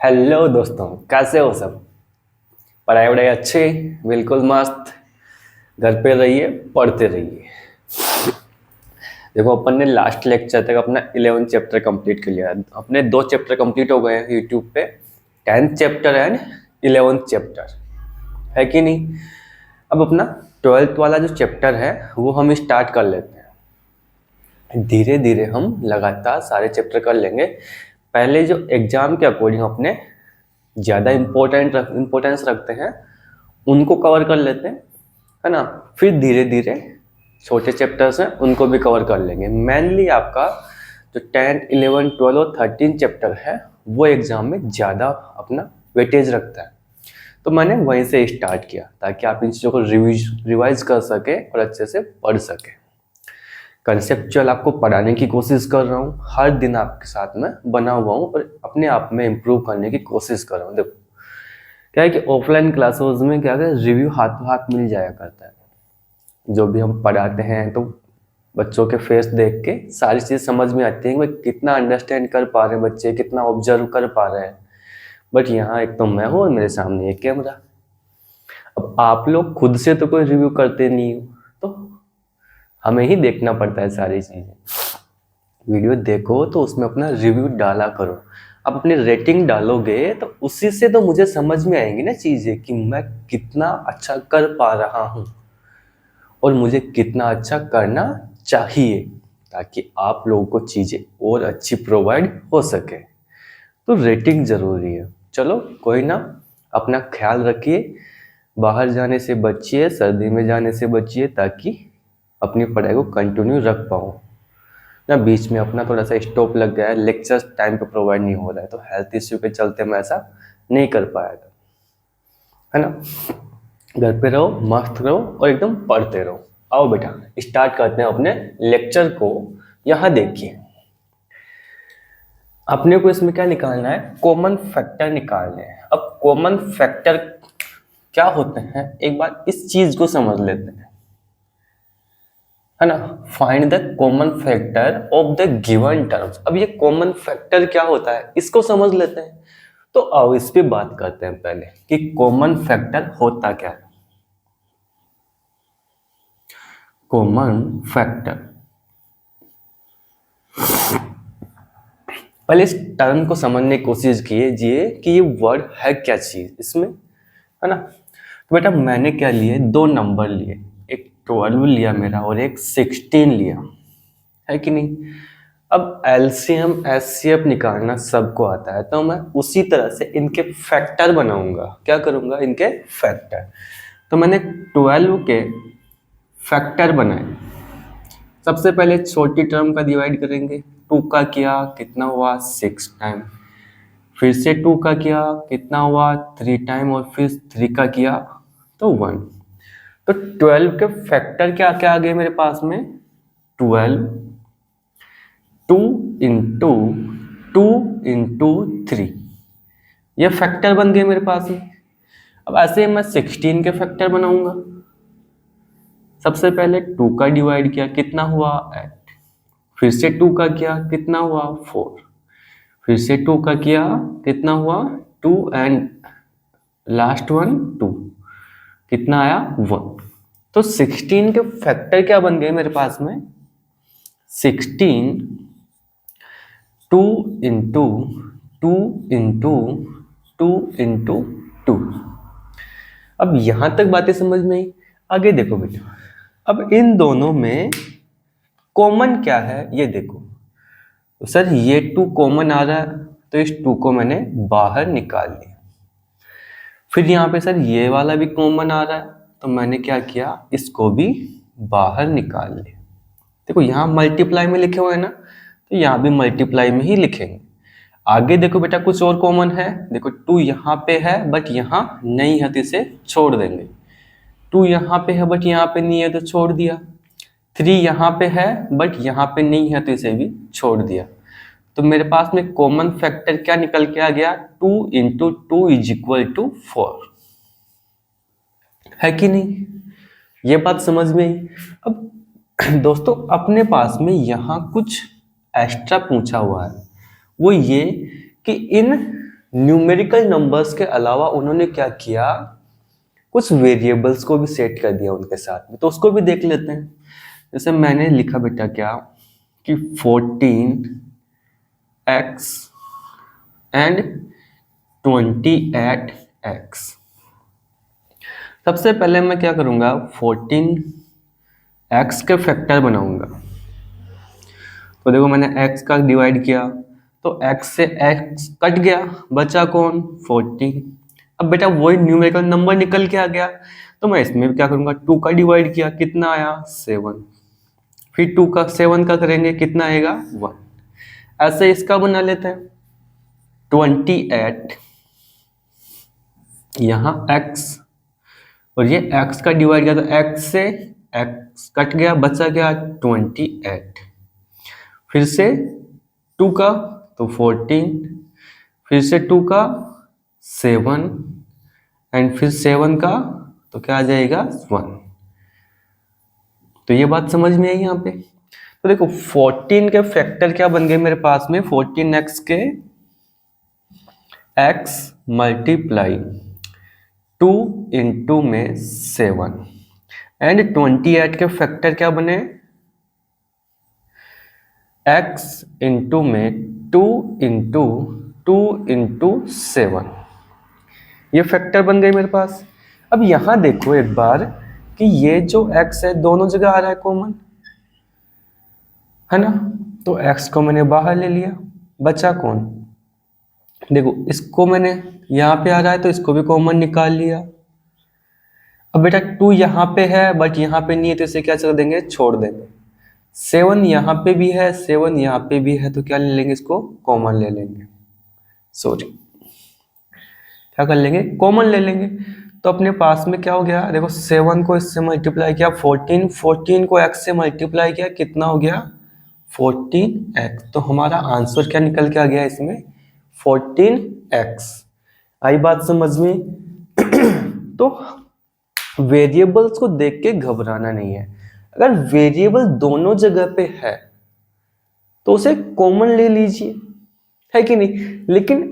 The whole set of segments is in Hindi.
हेलो दोस्तों, कैसे हो सब। पढ़ाई वढ़ाई अच्छी, बिल्कुल मस्त। घर पे रहिए, पढ़ते रहिए। देखो, अपन ने लास्ट लेक्चर तक अपना 11 चैप्टर कंप्लीट कर लिया। अपने 2 चैप्टर कंप्लीट हो गए हैं यूट्यूब पे, 10th chapter and 11th chapter, है कि नहीं। अब अपना 12th वाला जो चैप्टर है वो हम स्टार्ट कर लेते हैं। धीरे धीरे हम लगातार सारे चैप्टर कर लेंगे। पहले जो एग्जाम के अकॉर्डिंग अपने ज़्यादा इम्पोर्टेंस रखते हैं उनको कवर कर लेते हैं, है ना। फिर धीरे धीरे छोटे चैप्टर्स हैं उनको भी कवर कर लेंगे। मेनली आपका जो 10, 11, 12 और 13 चैप्टर है वो एग्ज़ाम में ज़्यादा अपना वेटेज रखता है। तो मैंने वहीं से स्टार्ट किया ताकि आप इन चीज़ों को रिवाइज कर सके और अच्छे से पढ़ सके। कंसेप्चुअल आपको पढ़ाने की कोशिश कर रहा हूँ, हर दिन आपके साथ में बना हुआ हूँ और अपने आप में इम्प्रूव करने की कोशिश कर रहा हूँ। देखो क्या है कि ऑफलाइन क्लासेस में क्या है, रिव्यू हाथों हाथ मिल जाया करता है। जो भी हम पढ़ाते हैं तो बच्चों के फेस देख के सारी चीज़ समझ में आती है कि भाई कितना अंडरस्टैंड कर पा रहे हैं बच्चे, कितना ऑब्जर्व कर पा रहे हैं। बट यहाँ एक तो मैं हूँ और मेरे सामने एक कैमरा। अब आप लोग खुद से तो कोई रिव्यू करते नहीं हो, तो हमें ही देखना पड़ता है सारी चीज़ें। वीडियो देखो तो उसमें अपना रिव्यू डाला करो। आप अपनी रेटिंग डालोगे तो उसी से तो मुझे समझ में आएंगी ना चीज़ें कि मैं कितना अच्छा कर पा रहा हूँ और मुझे कितना अच्छा करना चाहिए, ताकि आप लोगों को चीज़ें और अच्छी प्रोवाइड हो सके। तो रेटिंग ज़रूरी है। चलो कोई ना, अपना ख्याल रखिए, बाहर जाने से बचिए, सर्दी में जाने से बचिए, ताकि अपनी पढ़ाई को कंटिन्यू रख पाऊँ ना। बीच में अपना थोड़ा सा स्टॉप लग गया है, लेक्चर्स टाइम पे प्रोवाइड नहीं हो रहा है, तो हेल्थ इश्यू के चलते मैं ऐसा नहीं कर पाया था, है ना। घर पे रहो, मस्त रहो और एकदम पढ़ते रहो। आओ बेटा, स्टार्ट करते हैं अपने लेक्चर को। यहाँ देखिए, अपने को इसमें क्या निकालना है, कॉमन फैक्टर निकालने हैं। अब कॉमन फैक्टर क्या होते हैं, एक बार इस चीज को समझ लेते हैं, है ना। Find the common factor of the given terms. अब ये कॉमन फैक्टर क्या होता है इसको समझ लेते हैं। तो आओ इस पे बात करते हैं पहले कि कॉमन फैक्टर होता क्या है। कॉमन फैक्टर, पहले इस टर्म को समझने की कोशिश कीजिए कि ये वर्ड है क्या चीज इसमें, है ना। तो बेटा मैंने क्या लिए, 2 नंबर लिए, एक 12 लिया मेरा और एक 16 लिया, है कि नहीं। अब एलसीएम एचसीएफ निकालना सबको आता है, तो मैं उसी तरह से इनके फैक्टर बनाऊंगा। क्या करूंगा, इनके फैक्टर। तो मैंने 12 के फैक्टर बनाए। सबसे पहले छोटी टर्म का डिवाइड करेंगे। 2 का किया, कितना हुआ 6 टाइम। फिर से 2 का किया, कितना हुआ 3 टाइम। और फिर 3 का किया तो 1। तो 12 के फैक्टर क्या क्या आ गए मेरे पास में, 12, 2 इंटू 2 इंटू 3, ये फैक्टर बन गए मेरे पास में। अब ऐसे मैं 16 के फैक्टर बनाऊंगा। सबसे पहले 2 का डिवाइड किया, कितना हुआ 8। फिर से 2 का किया, कितना हुआ 4। फिर से 2 का किया, कितना हुआ 2 एंड लास्ट वन 2, कितना आया 1। तो 16 के फैक्टर क्या बन गए मेरे पास में, 16 2 इंटू 2 इंटू 2 इंटू 2। अब यहां तक बातें समझ में आई। आगे देखो बेटा, अब इन दोनों में कॉमन क्या है ये देखो। तो सर ये 2 कॉमन आ रहा है, तो इस 2 को मैंने बाहर निकाल लिया। फिर यहाँ पे सर ये वाला भी कॉमन आ रहा है, तो मैंने क्या किया, इसको भी बाहर निकाल लिया। देखो यहाँ मल्टीप्लाई में लिखे हुए हैं ना, तो यहाँ भी मल्टीप्लाई में ही लिखेंगे। आगे देखो बेटा कुछ और कॉमन है। देखो 2 यहाँ पे है बट यहाँ नहीं है, तो इसे छोड़ देंगे। 2 यहाँ पे है बट यहाँ पे नहीं है, तो छोड़ दिया। 3 यहाँ पे है बट यहाँ पे नहीं है, तो इसे भी छोड़ दिया। तो मेरे पास में कॉमन फैक्टर क्या निकल के आ गया, 2 इंटू 2 इज इक्वल टू 4, है कि नहीं। ये बात समझ में आई। अब दोस्तों अपने पास में यहाँ कुछ एक्स्ट्रा पूछा हुआ है, वो ये कि इन न्यूमेरिकल नंबर्स के अलावा उन्होंने क्या किया, कुछ वेरिएबल्स को भी सेट कर दिया उनके साथ में, तो उसको भी देख लेते हैं। जैसे मैंने लिखा बेटा क्या कि 14x एंड 28x। सबसे पहले मैं क्या करूंगा, 14x के फैक्टर बनाऊंगा। तो देखो मैंने x का डिवाइड किया तो x से x कट गया, बचा कौन, 14। अब बेटा वही न्यूमेरिकल नंबर निकल के आ गया, तो मैं इसमें भी क्या करूंगा, 2 का डिवाइड किया, कितना आया 7, फिर 2 का 7 का करेंगे, कितना आएगा 1। ऐसे इसका बना लेते हैं 28, यहाँ x और ये x का डिवाइड किया तो x से x कट गया, बचा गया 28, फिर से 2 का तो 14, फिर से 2 का 7 एंड फिर 7 का तो क्या आ जाएगा 1। तो ये बात समझ में आई यहाँ पे। तो देखो 14 के फैक्टर क्या बन गए मेरे पास में, 14x के x मल्टीप्लाई 2 इंटू में 7 एंड 28 के फैक्टर क्या बने, x इंटू में 2 इंटू 2 इंटू 7, ये फैक्टर बन गए मेरे पास। अब यहां देखो एक बार कि ये जो x है दोनों जगह आ रहा है कॉमन, है ना, तो x को मैंने बाहर ले लिया, बचा कौन, देखो इसको मैंने यहाँ पे आ रहा है तो इसको भी कॉमन निकाल लिया। अब बेटा 2 यहाँ पे है बट यहाँ पे नहीं है तो इसे क्या कर देंगे, छोड़ देंगे। 7 यहाँ पे भी है, 7 यहाँ पे भी है, तो क्या ले लेंगे, इसको कॉमन ले लेंगे, सॉरी क्या कर लेंगे, कॉमन ले लेंगे। तो अपने पास में क्या हो गया, देखो 7 को इससे मल्टीप्लाई किया 14, 14 को x से मल्टीप्लाई किया, कितना हो गया 14x। तो हमारा आंसर क्या निकल के आ गया इसमें, 14x। आई बात समझ में। तो वेरिएबल्स को देख के घबराना नहीं है, अगर वेरिएबल दोनों जगह पे है तो उसे कॉमन ले लीजिए, है कि नहीं। लेकिन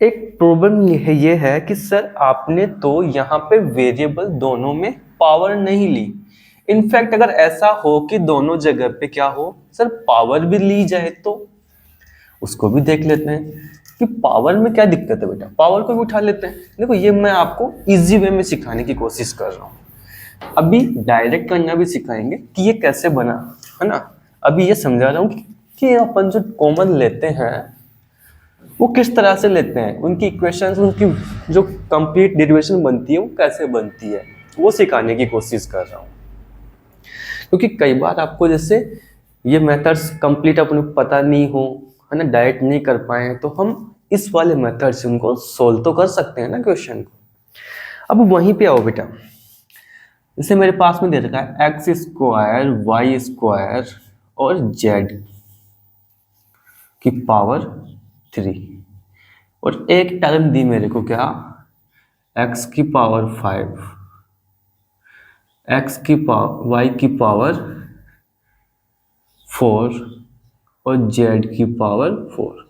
एक प्रॉब्लम ये है कि सर आपने तो यहाँ पे वेरिएबल दोनों में पावर नहीं ली। इनफैक्ट अगर ऐसा हो कि दोनों जगह पे क्या हो सर पावर भी ली जाए तो उसको भी देख लेते हैं कि पावर में क्या दिक्कत है बेटा, पावर को भी उठा लेते हैं। देखो ये मैं आपको इजी वे में सिखाने की कोशिश कर रहा हूँ, अभी डायरेक्ट करना भी सिखाएंगे कि ये कैसे बना, है ना। अभी ये समझा रहा हूँ कि अपन जो कॉमन लेते हैं वो किस तरह से लेते हैं, उनकी इक्वेशंस, उनकी जो कंप्लीट डेरिवेशन बनती है वो कैसे बनती है, वो सिखाने की कोशिश कर रहा हूँ। क्योंकि कई बार आपको जैसे ये मेथड्स कंप्लीट अपने पता नहीं हो, है ना, डायरेक्ट नहीं कर पाए, तो हम इस वाले मेथड से उनको सोल्व तो कर सकते हैं ना क्वेश्चन को। अब वहीं पे आओ बेटा, जैसे मेरे पास में दे रखा है x स्क्वायर वाई स्क्वायर और z की पावर 3 और एक टर्म दी मेरे को क्या, x की पावर 5, x की पावर y की पावर 4 और z की पावर 4।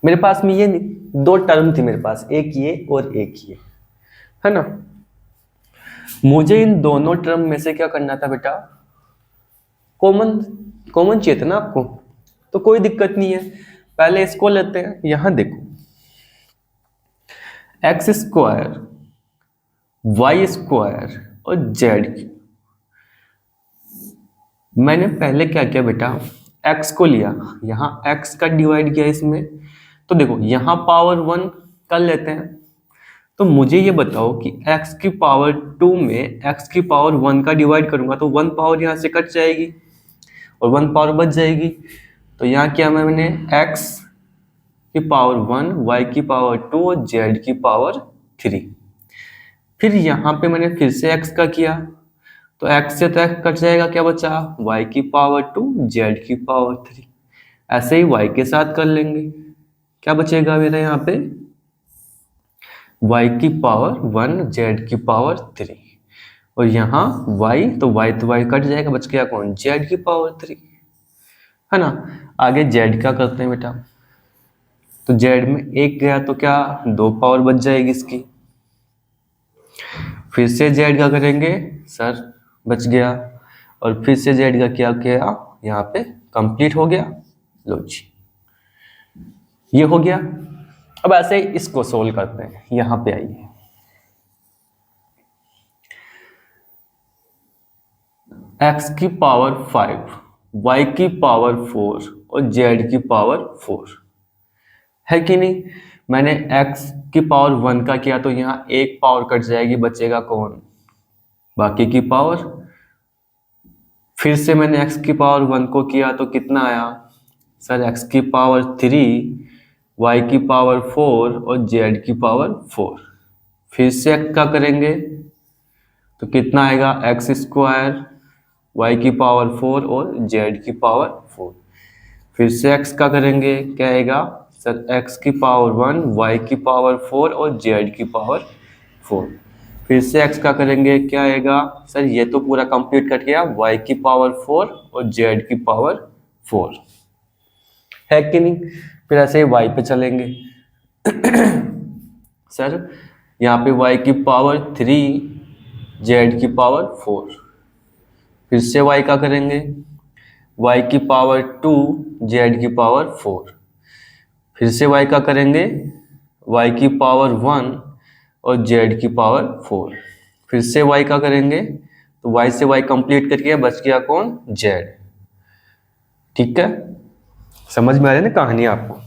मेरे पास में ये दो टर्म थी मेरे पास, एक ये और एक ये, है ना। मुझे इन दोनों टर्म में से क्या करना था बेटा, कॉमन चाहिए था ना आपको, तो कोई दिक्कत नहीं है, पहले इसको लेते हैं। यहां देखो एक्स स्क्वायर वाई स्क्वायर और जेड की, मैंने पहले क्या किया बेटा, x को लिया, यहाँ x का डिवाइड किया इसमें, तो देखो यहाँ पावर 1 कर लेते हैं। तो मुझे ये बताओ कि x की पावर 2 में x की पावर 1 का डिवाइड करूंगा तो 1 पावर यहाँ से कट जाएगी और 1 पावर बच जाएगी। तो यहाँ क्या मैंने x की पावर 1, y की पावर 2 और z की पावर 3। फिर यहाँ पे मैंने फिर से x का किया तो x से तो x कट जाएगा, क्या बचा y की पावर 2 z की पावर 3। ऐसे ही y के साथ कर लेंगे, क्या बचेगा मेरा यहाँ पे y की पावर 1 z की पावर 3 और यहाँ y तो y कट जाएगा, बच गया कौन, z की पावर 3, है ना। आगे z का करते हैं बेटा, तो जेड में एक गया तो क्या 2 पावर बच जाएगी इसकी। फिर से जेड का करेंगे सर, बच गया। और फिर से जेड का क्या किया, यहाँ पे कंप्लीट हो गया। लो जी, ये हो गया। अब ऐसे ही इसको सोल्व करते हैं। यहाँ पे आइए, x की पावर 5, y की पावर 4 और z की पावर 4 है कि नहीं। मैंने x की पावर 1 का किया तो यहाँ एक पावर कट जाएगी, बचेगा कौन, बाकी की पावर। फिर से मैंने x की पावर 1 को किया तो कितना आया सर, x की पावर 3, y की पावर 4 और z की पावर 4। फिर से x का करेंगे तो कितना आएगा, एक्स स्क्वायर, y की पावर 4 और z की पावर 4। फिर से x का करेंगे, क्या आएगा सर, x की पावर 1, y की पावर 4 और z की पावर 4। फिर से x का करेंगे, क्या आएगा सर, ये तो पूरा कंप्लीट कट गया, y की पावर 4 और z की पावर 4 है कि नहीं। फिर ऐसे ही y पे चलेंगे सर, यहाँ पे y की पावर 3, z की पावर 4। फिर से y का करेंगे, y की पावर 2, z की पावर 4। फिर से y का करेंगे, y की पावर 1 और z की पावर 4। फिर से y का करेंगे तो y से y कंप्लीट करके बच गया कौन, z। ठीक है, समझ में आ रही है ना कहानी आपको।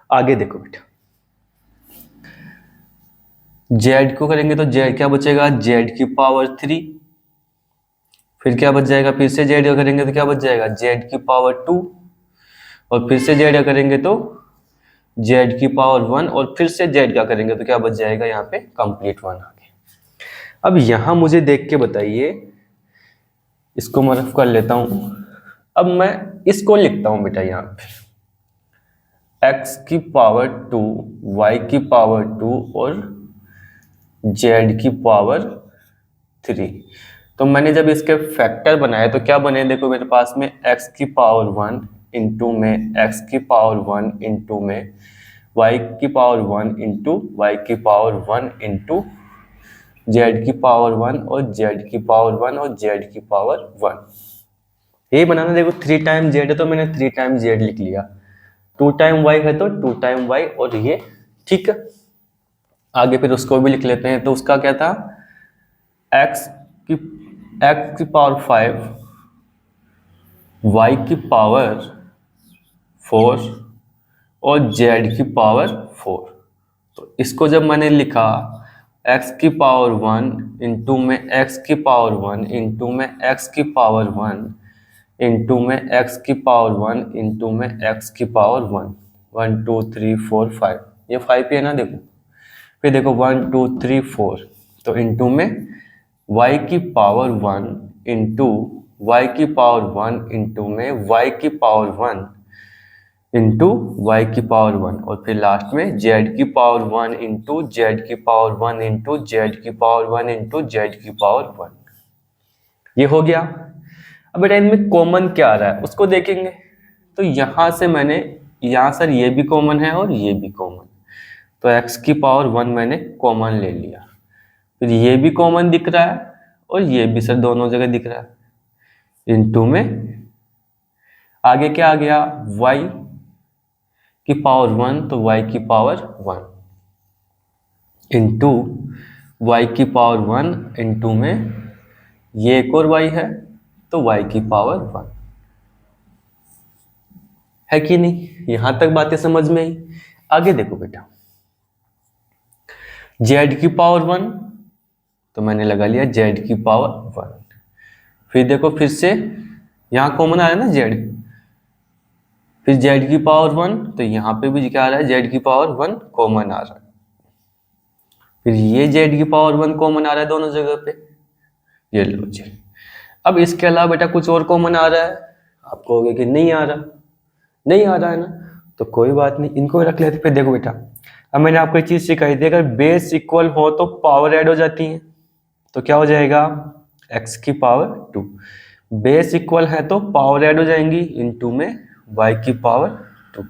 आगे देखो बेटा, z को करेंगे तो z क्या बचेगा, z की पावर 3। फिर क्या बच जाएगा, फिर से z का करेंगे तो क्या बच जाएगा, z की पावर 2। और फिर से z का करेंगे तो z की पावर 1 और फिर से z का करेंगे तो क्या बच जाएगा, यहाँ पे कंप्लीट 1 आ गया। अब यहाँ मुझे देख के बताइए, इसको मैं रफ कर लेता हूँ। अब मैं इसको लिखता हूँ बेटा, यहाँ पे x की पावर 2, y की पावर 2 और z की पावर 3। तो मैंने जब इसके फैक्टर बनाए तो क्या बने, देखो मेरे पास में x की पावर 1 इंटू में x की पावर 1 इंटू में y की पावर 1 इंटू y की पावर 1 इंटू z की पावर 1 और z की पावर 1 और z की पावर 1। ये बनाना, देखो 3 टाइम z है तो मैंने 3 टाइम z लिख लिया, 2 टाइम y है तो 2 टाइम y और ये। ठीक है, आगे फिर उसको भी लिख लेते हैं। तो उसका क्या था, x की पावर 5, y की पावर 4 और z की पावर 4। तो इसको जब मैंने लिखा x की पावर 1 इंटू में x की पावर 1 इंटू में x की पावर 1 इंटू में x की पावर 1 इंटू में x की पावर 1, 1 2 3 4 5, ये 5 है ना। देखो फिर देखो 1 2 3 4, तो इंटू में y की पावर 1 इंटू y की पावर 1 इंटू में y की पावर 1 इंटू y की पावर 1 और फिर लास्ट में z की पावर 1 इंटू z की पावर 1 इंटू z की पावर 1 इंटू z की पावर 1। ये हो गया। अब बेटा इनमें कॉमन क्या आ रहा है उसको देखेंगे। तो यहाँ से मैंने, यहाँ सर ये भी कॉमन है और ये भी कॉमन, तो x की पावर 1 मैंने कॉमन ले लिया। फिर ये भी कॉमन दिख रहा है और ये भी सर दोनों जगह दिख रहा है, इंटू में आगे क्या आ गया, y की पावर 1 तो y की पावर 1 इंटू y की पावर 1 इंटू में ये एक और y है तो y की पावर 1 है कि नहीं। यहां तक बातें समझ में आई। आगे देखो बेटा, z की पावर 1 तो मैंने लगा लिया z की पावर 1। फिर देखो फिर से यहां कॉमन आ रहा है ना z, फिर z की पावर 1 तो यहां पे भी क्या आ रहा है, z की पावर 1 कॉमन आ रहा है। फिर ये z की पावर 1 कॉमन आ रहा है दोनों जगह पे, ये लो जी। अब इसके अलावा बेटा कुछ और कॉमन आ रहा है, आप कहोगे कि नहीं आ रहा, नहीं आ रहा है ना, तो कोई बात नहीं, इनको रख लेते। फिर देखो बेटा, अब मैंने आपको एक चीज सिखाई थी, अगर बेस इक्वल हो तो पावर ऐड हो जाती है, तो क्या हो जाएगा, x की पावर 2। बेस इक्वल है तो पावर ऐड हो जाएंगी, इंटू में y की पावर 2।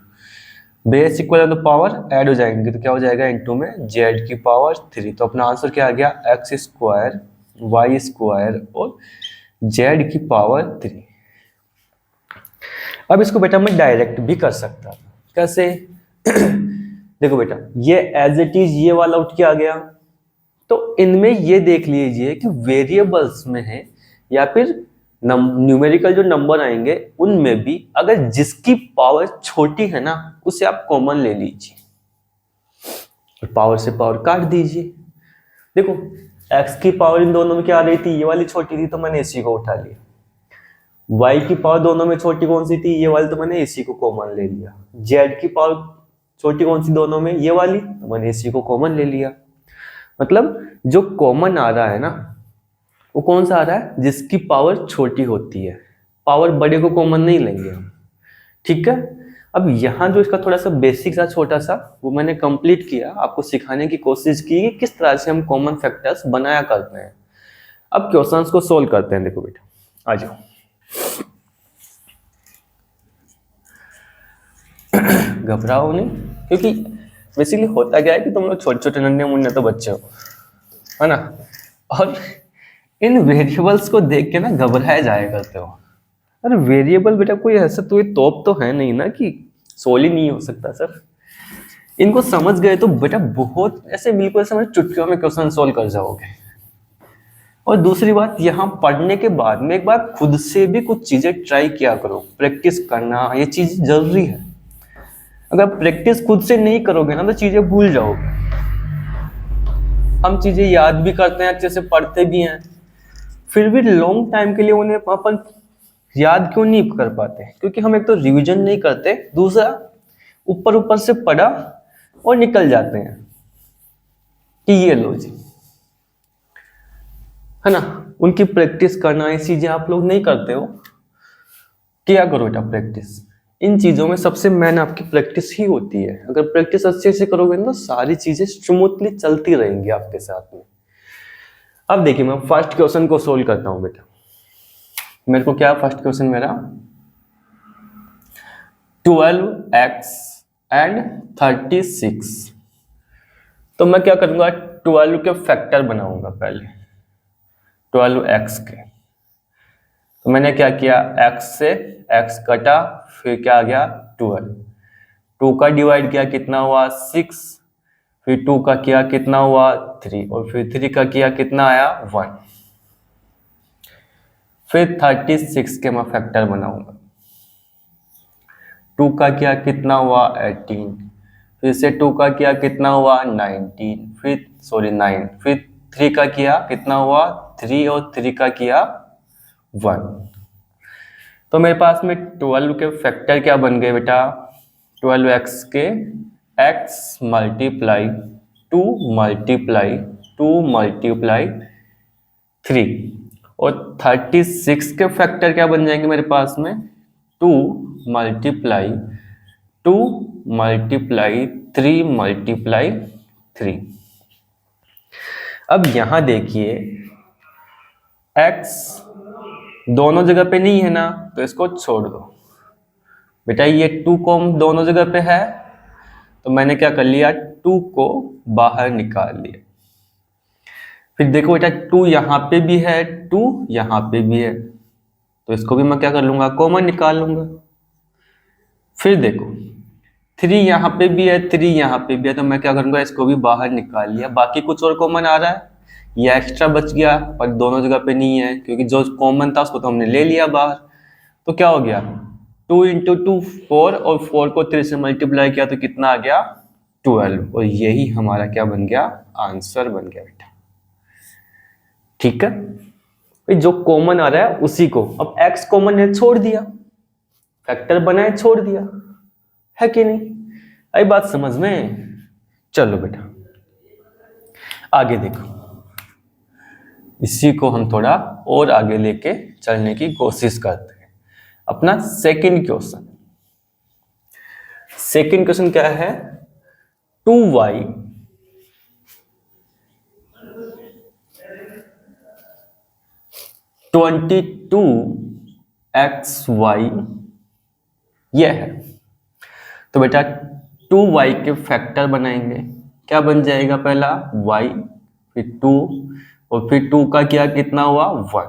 बेस इक्वल तो पावर ऐड हो जाएंगे तो क्या हो जाएगा इनटू में जेड की पावर 3। तो अपना आंसर क्या आ गया एक्स स्क्वायर वाई स्क्वायर और जेड की पावर 3। अब इसको बेटा मैं डायरेक्ट भी कर सकता था। कैसे? देखो बेटा ये एज इट इज ये वाला उठ के आ गया, तो इनमें ये देख लीजिए कि वेरिएबल्स में है या फिर न्यूमेरिकल जो नंबर आएंगे उनमें भी अगर जिसकी पावर छोटी है ना उसे आप कॉमन ले लीजिए और पावर से पावर काट दीजिए। देखो x की पावर इन दोनों में क्या आ रही थी, ये वाली छोटी थी तो मैंने इसी को उठा लिया। y की पावर दोनों में छोटी कौन सी थी, ये वाली, तो मैंने इसी को कॉमन ले लिया। z की पावर छोटी कौन सी दोनों में, ये वाली, तो मैंने इसी को कॉमन ले लिया। मतलब जो कॉमन आ रहा है ना वो कौन सा आ रहा है, जिसकी पावर छोटी होती है। पावर बड़े को कॉमन नहीं लेंगे हम, ठीक है। अब यहाँ जो इसका थोड़ा सा बेसिक सा छोटा सा वो मैंने कंप्लीट किया, आपको सिखाने की कोशिश की कि किस तरह से हम कॉमन फैक्टर्स बनाया करते हैं। अब क्वेश्चंस को सोल्व करते हैं। देखो बेटा आ जाओ। घबराओ नहीं, क्योंकि बेसिकली होता क्या है कि तुम लोग छोटे छोटे नन्हे मुन्ने तो बच्चे हो, है ना, और इन वेरिएबल्स को देख के ना घबराए जाया करते हो। अरे वेरिएबल बेटा कोई ऐसा तो तोप तो है नहीं ना कि सोल ही नहीं हो सकता सर। इनको समझ गए तो बेटा बहुत ऐसे बिल्कुल समझ चुटकियों में क्वेश्चन सोल्व कर जाओगे। और दूसरी बात, यहाँ पढ़ने के बाद में एक बार खुद से भी कुछ चीजें ट्राई किया करो, प्रैक्टिस करना ये चीज जरूरी है। अगर प्रैक्टिस खुद से नहीं करोगे ना तो चीजें भूल जाओगे। हम चीजें याद भी करते हैं, अच्छे से पढ़ते भी हैं, फिर भी लॉन्ग टाइम के लिए उन्हें अपन याद क्यों नहीं कर पाते, क्योंकि हम एक तो रिवीजन नहीं करते, दूसरा ऊपर ऊपर से पढ़ा और निकल जाते हैं कि ये लो जी, है ना। उनकी प्रैक्टिस करना ये चीजें आप लोग नहीं करते हो। क्या करो बेटा प्रैक्टिस, इन चीजों में सबसे मेन आपकी प्रैक्टिस ही होती है। अगर प्रैक्टिस अच्छे से करोगे तो सारी चीजें स्मूथली चलती रहेंगी आपके साथ में। अब देखिए मैं फर्स्ट क्वेश्चन को सोल्व करता हूं बेटा। मेरे को क्या फर्स्ट क्वेश्चन मेरा 12x एंड 36। तो मैं क्या करूंगा 12 के फैक्टर बनाऊंगा पहले 12x के। तो मैंने क्या किया x से x कटा, फिर क्या आ गया 12, 2 का डिवाइड किया कितना हुआ 6, फिर 2 का किया कितना हुआ 3 और फिर 3 का किया कितना आया 1। फिर 36 के मैं फैक्टर बनाऊंगा, 2 का किया कितना हुआ 18, फिर से 2 का किया कितना हुआ 19, फिर 9, फिर 3 का किया कितना हुआ 3 और 3 का किया 1। तो मेरे पास में 12 के फैक्टर क्या बन गए बेटा, 12x के x मल्टीप्लाई 2 मल्टीप्लाई 2 मल्टीप्लाई 3 और 36 के फैक्टर क्या बन जाएंगे मेरे पास में 2 मल्टीप्लाई 2 मल्टीप्लाई 3 मल्टीप्लाई 3। अब यहां देखिए x दोनों जगह पे नहीं है ना तो इसको छोड़ दो बेटा। ये 2 को दोनों जगह पे है तो मैंने क्या कर लिया 2 को बाहर निकाल लिया। फिर देखो बेटा 2 यहाँ पे भी है 2 यहाँ पे भी है तो इसको भी मैं क्या कर लूंगा कॉमन निकाल लूंगा। फिर देखो 3 यहाँ पे भी है 3 यहाँ पे भी है तो मैं क्या करूंगा इसको भी बाहर निकाल लिया। बाकी कुछ और कॉमन आ रहा है या एक्स्ट्रा बच गया पर दोनों जगह पे नहीं है क्योंकि जो कॉमन था उसको तो हमने ले लिया बाहर। तो क्या हो गया 2 इंटू 2 4 और 4 को 3 से मल्टीप्लाई किया तो कितना आ गया 12 और यही हमारा क्या बन गया आंसर बन गया बेटा। ठीक है, जो कॉमन आ रहा है उसी को, अब x कॉमन है छोड़ दिया, फैक्टर बनाए छोड़ दिया, है कि नहीं, आई बात समझ में। चलो बेटा आगे देखो, इसी को हम थोड़ा और आगे लेके चलने की कोशिश करते हैं। अपना सेकंड क्वेश्चन, सेकंड क्वेश्चन क्या है 2y 22xy यह है। तो बेटा 2y के फैक्टर बनाएंगे। क्या बन जाएगा? पहला y, फिर 2, और फिर 2 का क्या कितना हुआ? 1।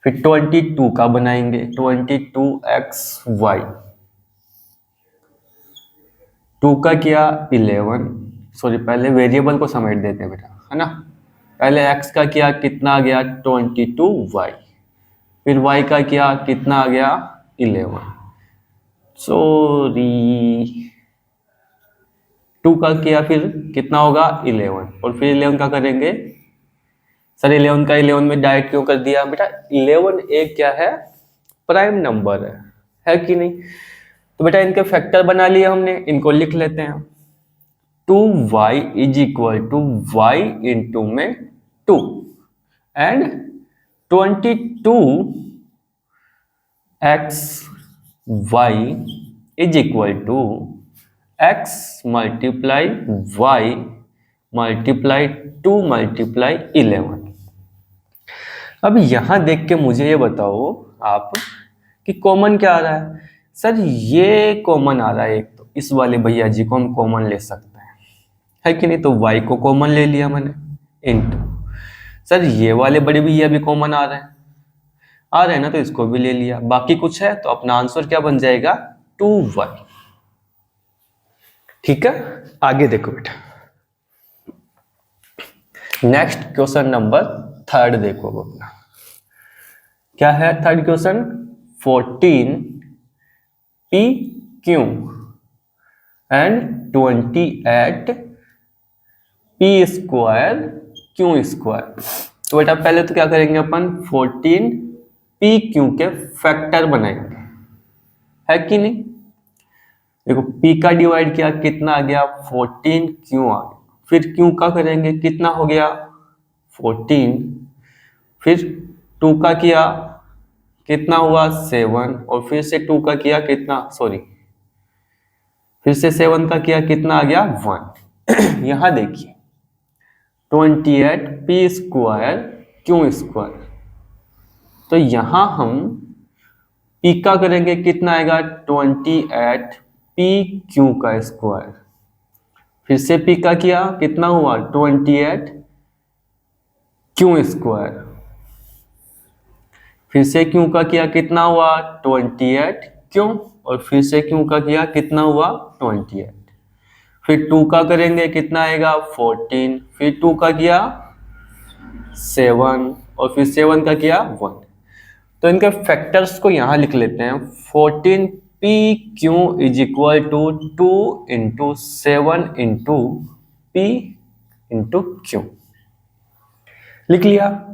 फिर 22 का बनाएंगे, 22xy, 2 का क्या? 11। सॉरी, पहले वेरिएबल को समेट देते हैं बेटा, है ना। पहले x का क्या कितना आ गया? 22y। फिर y का क्या कितना आ गया? 11। सॉरी, 2 का किया फिर कितना होगा? 11। और फिर 11 का करेंगे। सर 11 का 11 में डायरेक्ट क्यों कर दिया बेटा? 11 एक क्या है? प्राइम नंबर है कि नहीं? तो बेटा इनके फैक्टर बना लिए हमने, इनको लिख लेते हैं। 2y is equal to y into में 2 and 22xy is equal to x multiply y multiply 2 multiply 11। अब यहां देख के मुझे ये बताओ आप कि कॉमन क्या आ रहा है। सर ये कॉमन आ रहा है, एक तो इस वाले भैया जी को हम कॉमन ले सकते हैं, है कि नहीं। तो y को कॉमन ले लिया मैंने, इंटू सर ये वाले बड़े भैया भी कॉमन आ रहे हैं ना, तो इसको भी ले लिया। बाकी कुछ है तो अपना आंसर क्या बन जाएगा? 2y। ठीक है, आगे देखो बेटा। नेक्स्ट क्वेश्चन नंबर 3 देखो अब अपना क्या है। 3rd question, 14 PQ and 28 P square Q square. तो बेटा पहले तो क्या करेंगे अपन? 14 PQ के फैक्टर बनाएंगे, है कि नहीं। देखो P का डिवाइड किया कितना आ गया? 14Q आ गया। फिर Q का करेंगे कितना हो गया? 14। फिर 2 का किया कितना हुआ? 7। और फिर से 2 का किया कितना? सॉरी, फिर से 7 का किया कितना आ गया? 1। यहां देखिए 28 P स्क्वायर Q स्क्वायर। तो यहां हम P का करेंगे कितना आएगा? 28 PQ का स्क्वायर। फिर से P का किया कितना हुआ? 28 Q स्क्वायर। फिर से Q का किया कितना हुआ? 28 Q। और फिर से Q का किया कितना हुआ? 28। फिर 2 का करेंगे कितना आएगा? 14। फिर 2 का किया 7। और फिर 7 का किया 1। तो इनके फैक्टर्स को यहां लिख लेते हैं। 14 PQ is equal to 2 into 7 into P into Q। लिख लिया।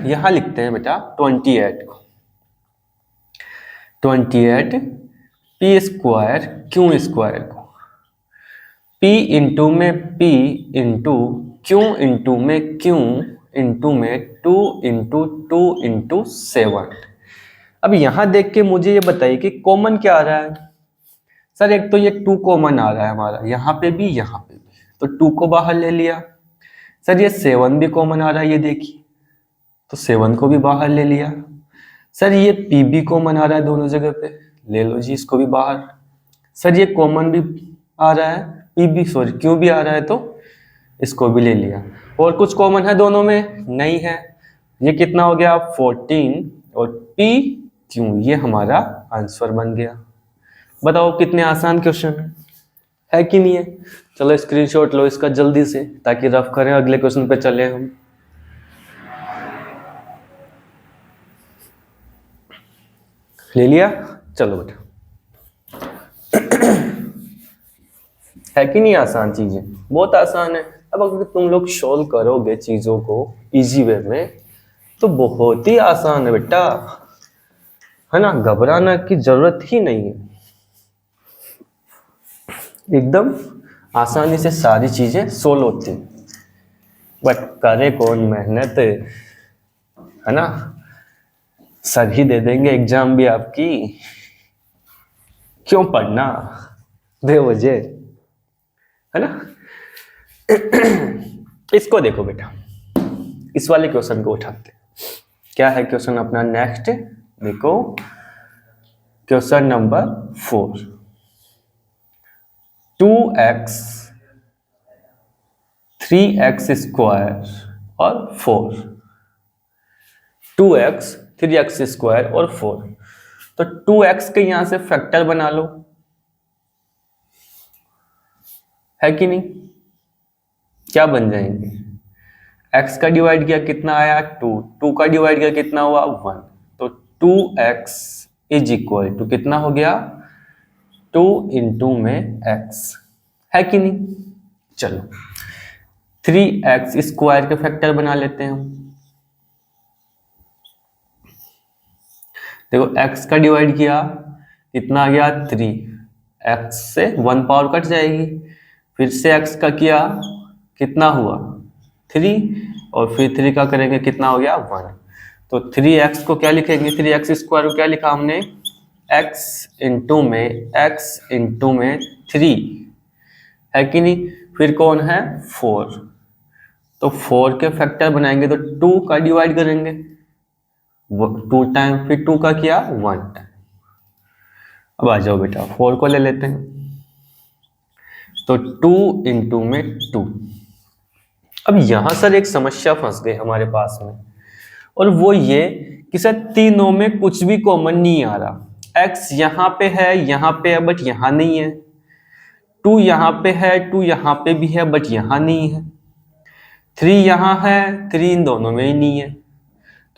यहां लिखते हैं बेटा 28 को, 28 P स्क्वायर Q स्क्वायर को, P इंटू में P इंटू Q इंटू में Q इंटू में 2 इंटू 2 इंटू 7। अब यहां देख के मुझे ये बताइए कि कॉमन क्या आ रहा है। सर एक तो ये 2 कॉमन आ रहा है हमारा, यहाँ पे भी यहाँ पे भी, तो 2 को बाहर ले लिया। सर ये 7 भी कॉमन आ रहा है, ये देखिए, तो 7 को भी बाहर ले लिया। सर ये P भी कॉमन आ रहा है दोनों जगह पे, ले लो जी इसको भी बाहर। सर ये कॉमन भी आ रहा है, P भी सॉरी Q भी आ रहा है, तो इसको भी ले लिया। और कुछ कॉमन है दोनों में? नहीं है। ये कितना हो गया? 14 और P Q, ये हमारा आंसर बन गया। बताओ कितने आसान क्वेश्चन है कि नहीं है। चलो स्क्रीनशॉट लो इसका जल्दी से, ताकि रफ करें, अगले क्वेश्चन पे चले हम। ले लिया? चलो बेटा। है कि नहीं आसान चीजें? बहुत आसान है। अब अगर तुम लोग सॉल्व करोगे चीजों को इजी वे में तो बहुत ही आसान है बेटा, है ना। घबराना की जरूरत ही नहीं है, एकदम आसानी से सारी चीजें सोल्व होती हैं। बट करे कौन मेहनत, है ना। सर ही दे देंगे एग्जाम भी आपकी, क्यों पढ़ना बेवजह, है ना। इसको देखो बेटा, इस वाले क्वेश्चन को उठाते हैं। क्या है क्वेश्चन अपना नेक्स्ट? देखो question number 4। 2x 3x square और 4, 2x 3x स्क्वायर और 4। तो 2x के यहां से फैक्टर बना लो, है कि नहीं? क्या बन जाएंगे? x का डिवाइड किया कितना आया 2, 2 का डिवाइड किया कितना हुआ 1, तो 2x इज इक्वल टू कितना हो गया 2 इंटू में x, है कि नहीं? चलो 3x स्क्वायर के फैक्टर बना लेते हैं हम। देखो x का डिवाइड किया कितना आ गया 3, x से 1 पावर कट जाएगी, फिर से x का किया कितना हुआ 3, और फिर 3 का करेंगे कितना हो गया 1, तो 3x को क्या लिखेंगे, 3x स्क्वायर को क्या लिखा हमने x इंटू में 3, है कि नहीं? फिर कौन है 4, तो 4 के फैक्टर बनाएंगे तो 2 का डिवाइड करेंगे 2 टाइम, फिर 2 का किया 1 टाइम। अब आ जाओ बेटा 4 को ले लेते हैं, तो 2 इंटू में 2। अब यहां सर एक समस्या फंस गई हमारे पास में, और वो ये कि सर तीनों में कुछ भी कॉमन नहीं आ रहा। x यहाँ पे है बट यहाँ नहीं है, 2 यहाँ पे है, 2 यहाँ पे भी है बट यहाँ नहीं है, 3 यहाँ है, 3 इन दोनों में ही नहीं है।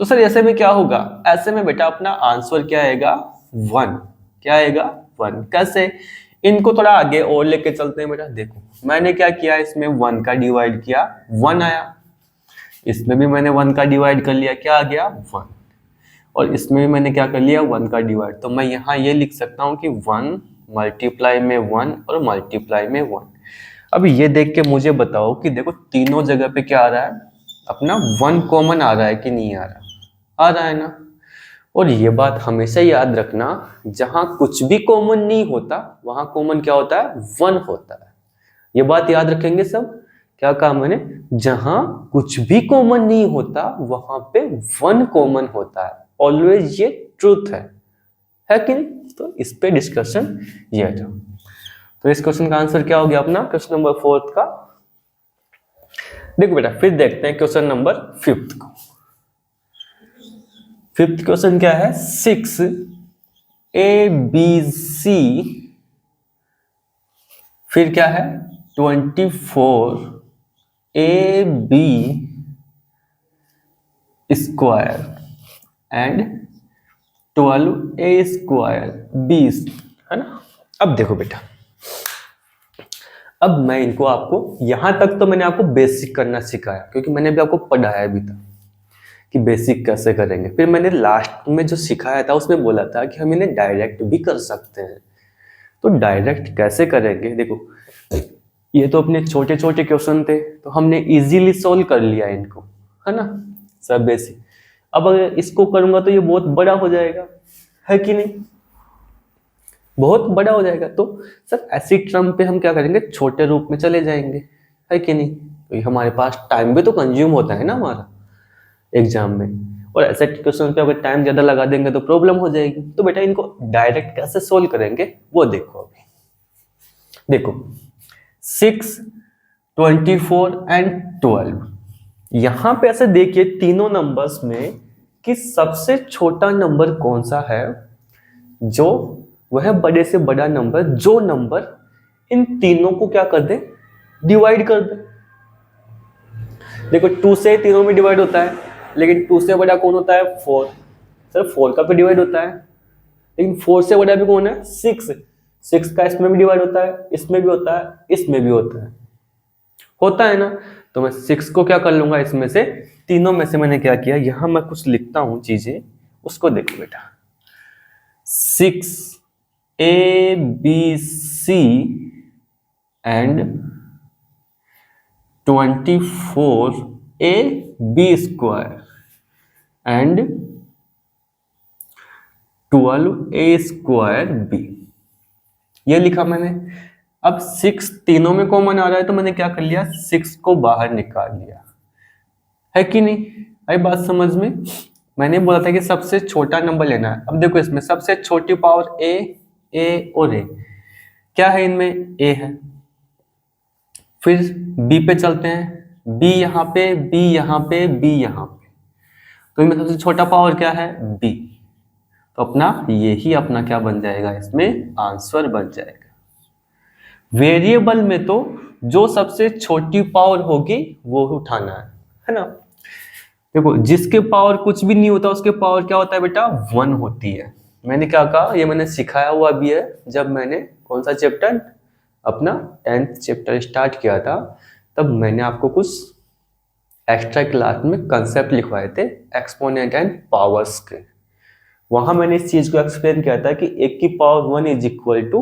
तो सर ऐसे में क्या होगा? ऐसे में बेटा अपना आंसर क्या आएगा 1, क्या आएगा 1। कैसे? इनको थोड़ा आगे और लेके चलते हैं बेटा। देखो मैंने क्या किया, इसमें 1 का डिवाइड किया 1 आया, इसमें भी मैंने 1 का डिवाइड कर लिया, क्या आ गया 1, और इसमें भी मैंने क्या कर लिया 1 का डिवाइड। तो मैं यहाँ ये लिख सकता हूँ कि 1 मल्टीप्लाई में 1 और मल्टीप्लाई में 1। अब ये देख के मुझे बताओ कि देखो तीनों जगह पे क्या आ रहा है, अपना 1 कॉमन आ रहा है कि नहीं आ रहा? आ रहा है ना। और ये बात हमेशा याद रखना, जहां कुछ भी कॉमन नहीं होता वहां कॉमन क्या होता है 1 होता है। ये बात याद रखेंगे सब। क्या कहा मैंने? जहां कुछ भी कॉमन नहीं होता वहां पे 1 कॉमन होता है, ऑलवेज ये ट्रूथ है कि नहीं? तो इस पे डिस्कशन ये था। तो इस क्वेश्चन का आंसर क्या हो गया अपना, क्वेश्चन नंबर 4 का। देखो बेटा फिर देखते हैं क्वेश्चन नंबर 5 को। 5th क्वेश्चन क्या है, 6 ABC, फिर क्या है 24 AB square and 12 A square B, है ना। अब देखो बेटा, अब मैं इनको आपको यहां तक तो मैंने आपको बेसिक करना सिखाया, क्योंकि मैंने भी आपको पढ़ाया भी था कि बेसिक कैसे करेंगे। फिर मैंने लास्ट में जो सिखाया था उसमें बोला था कि हम इन्हें डायरेक्ट भी कर सकते हैं। तो डायरेक्ट कैसे करेंगे? देखो ये तो अपने छोटे छोटे क्वेश्चन थे, तो हमने इजीली सॉल्व कर लिया इनको, है ना, सब बेसिक। अब अगर इसको करूंगा तो ये बहुत बड़ा हो जाएगा, है कि नहीं? बहुत बड़ा हो जाएगा। तो सर ऐसी टर्म पे हम क्या करेंगे, छोटे रूप में चले जाएंगे, है कि नहीं? तो हमारे पास टाइम भी तो कंज्यूम होता है ना हमारा एग्जाम में, और ऐसे क्वेश्चन पे अगर टाइम ज्यादा लगा देंगे तो प्रॉब्लम हो जाएगी। तो बेटा इनको डायरेक्ट कैसे सोल्व करेंगे वो देखो। अभी देखो 6, 24 एंड 12, यहां पे ऐसे देखिए तीनों नंबर्स में कि सबसे छोटा नंबर कौन सा है, जो वह बड़े से बड़ा नंबर, जो नंबर इन तीनों को क्या कर दे, डिवाइड कर दे। देखो 2 से तीनों में डिवाइड होता है, लेकिन 2 से बड़ा कौन होता है 4, सर 4 का भी डिवाइड होता है, लेकिन 4 से बड़ा भी कौन है 6, 6 का इसमें भी डिवाइड होता है, इसमें भी होता है, इसमें भी होता है ना। तो मैं 6 को क्या कर लूंगा, इसमें से तीनों में से मैंने क्या किया, यहां मैं कुछ लिखता हूं चीजें, उसको देखो बेटा। 6 ABC and 24 AB square and 12 A square B, ये लिखा मैंने। अब 6 तीनों में कॉमन आ रहा है, तो मैंने क्या कर लिया, 6 को बाहर निकाल लिया, है कि नहीं? आई बात समझ में? मैंने बोला था कि सबसे छोटा नंबर लेना है। अब देखो इसमें सबसे छोटी पावर A और A, क्या है इनमें, ए है। फिर बी पे चलते हैं, बी यहाँ पे, बी यहाँ पे, बी यहाँ पे, तो इनमें सबसे छोटा पावर क्या है, बी। तो अपना यही अपना क्या बन जाएगा, इसमें आंसर बन जाएगा। वेरिएबल में तो जो सबसे छोटी पावर होगी वो उठाना है ना। देखो जिसके पावर कुछ भी नहीं होता उसके पावर क्या होता है बेटा, 1 होती है। मैंने क्या कहा, ये मैंने सिखाया हुआ भी है, जब मैंने कौन सा चैप्टर, अपना 10th चैप्टर स्टार्ट किया था, तब मैंने आपको कुछ एक्स्ट्रा क्लास में कंसेप्ट लिखवाए थे एक्सपोनेंट एंड पावर्स के। वहां मैंने इस चीज को एक्सप्लेन किया था कि एक की पावर 1 इज इक्वल टू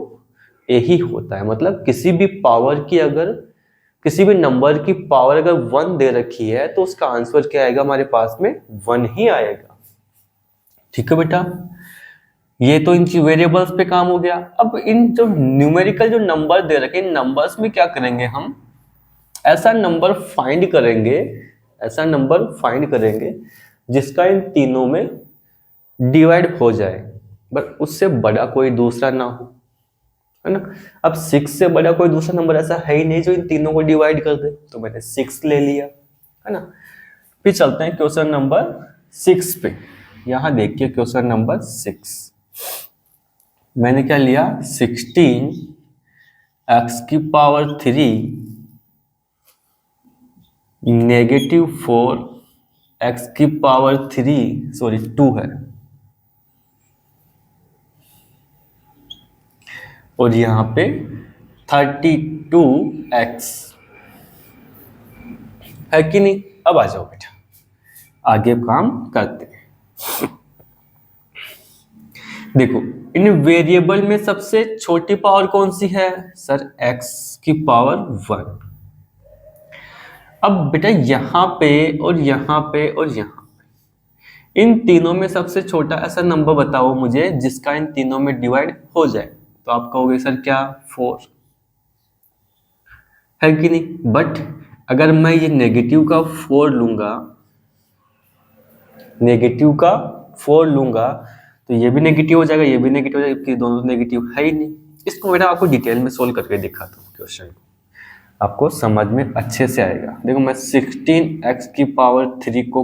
ए ही होता है। मतलब किसी भी पावर की, अगर किसी भी नंबर की पावर अगर 1 दे रखी है तो उसका आंसर क्या आएगा हमारे पास में, 1 ही आएगा। ठीक है बेटा, ये तो इन वेरिएबल्स पे काम हो गया। अब इन जो न्यूमेरिकल जो नंबर दे रखे, इन नंबर्स में क्या करेंगे हम, ऐसा नंबर फाइंड करेंगे, ऐसा नंबर फाइंड करेंगे जिसका इन तीनों में डिवाइड हो जाए, बट उससे बड़ा कोई दूसरा ना हो, है ना। अब 6 से बड़ा कोई दूसरा नंबर ऐसा है ही नहीं जो इन तीनों को डिवाइड कर दे, तो मैंने 6 ले लिया, है ना। फिर चलते हैं क्वेश्चन नंबर 6 पे। यहां देखिए क्वेश्चन नंबर 6, मैंने क्या लिया, 16 x की पावर 3 नेगेटिव 4 x की पावर 3 सॉरी 2 है, और यहां पे 32x है कि नहीं। अब आ जाओ बेटा, आगे काम करते हैं। देखो इन वेरिएबल में सबसे छोटी पावर कौन सी है सर, x की पावर 1। अब बेटा यहां पे और यहां पे और यहां पे, इन तीनों में सबसे छोटा ऐसा नंबर बताओ मुझे जिसका इन तीनों में डिवाइड हो जाए। तो आप कहोगे सर क्या, 4 है कि नहीं। बट अगर मैं ये नेगेटिव का 4 लूंगा, नेगेटिव का 4 लूंगा, तो ये भी नेगेटिव हो जाएगा, ये भी नेगेटिव हो जाएगा, क्योंकि दोनों नेगेटिव है ही नहीं। इसको बेटा आपको डिटेल में सोल्व करके दिखाता हूँ क्वेश्चन को, आपको समझ में अच्छे से आएगा। देखो मैं 16x की पावर 3 को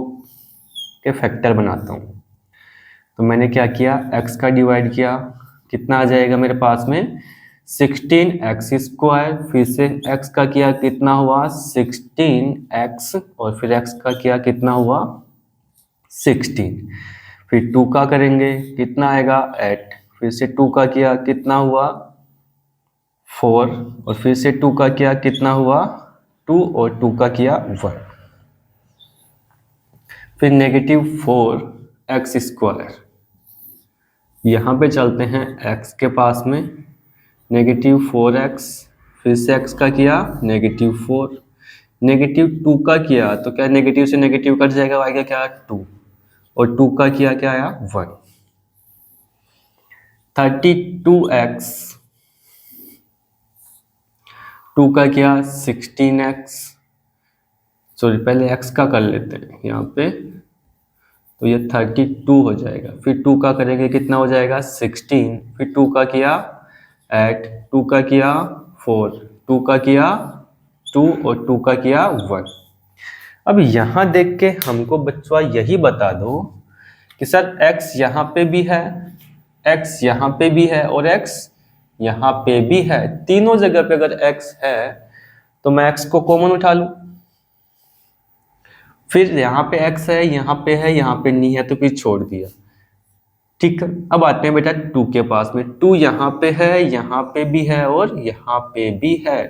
के फैक्टर बनाता हूँ। तो मैंने क्या किया, x का डिवाइड किया, कितना आ जाएगा मेरे पास में, 16x स्क्वायर, फिर से x का किया कितना हुआ 16x, और फिर x का किया कितना हुआ 16, फिर 2 का करेंगे कितना आएगा 8, फिर से 2 का किया कितना हुआ 4, और फिर से 2 का किया कितना हुआ 2, और 2 का किया 1, फिर नेगेटिव 4x स्क्वायर। यहाँ पे चलते हैं x के पास में, नेगेटिव 4x, फिर से x का किया नेगेटिव 4, नेगेटिव 2 का किया तो क्या नेगेटिव से नेगेटिव कट जाएगा, आएगा क्या 2, और 2 का किया क्या आया 1, 32x, 2 का किया 16x, सॉरी पहले x का कर लेते हैं यहाँ पे, तो ये 32 हो जाएगा, फिर 2 का करेंगे कितना हो जाएगा 16, फिर 2 का किया 8, 2 का किया 4, 2 का किया 2, और 2 का किया 1। अब यहाँ देख के हमको बच्चों यही बता दो कि सर x यहाँ पे भी है, x यहाँ पे भी है, और x यहाँ पे भी है। तीनों जगह पे अगर x है तो मैं x को कॉमन उठा लूं, फिर यहाँ पे x है, यहाँ पे है, यहाँ पे नहीं है, तो फिर छोड़ दिया। ठीक है, अब आते हैं बेटा 2 के पास में, 2 यहाँ पे है, यहाँ पे भी है, और यहाँ पे भी है,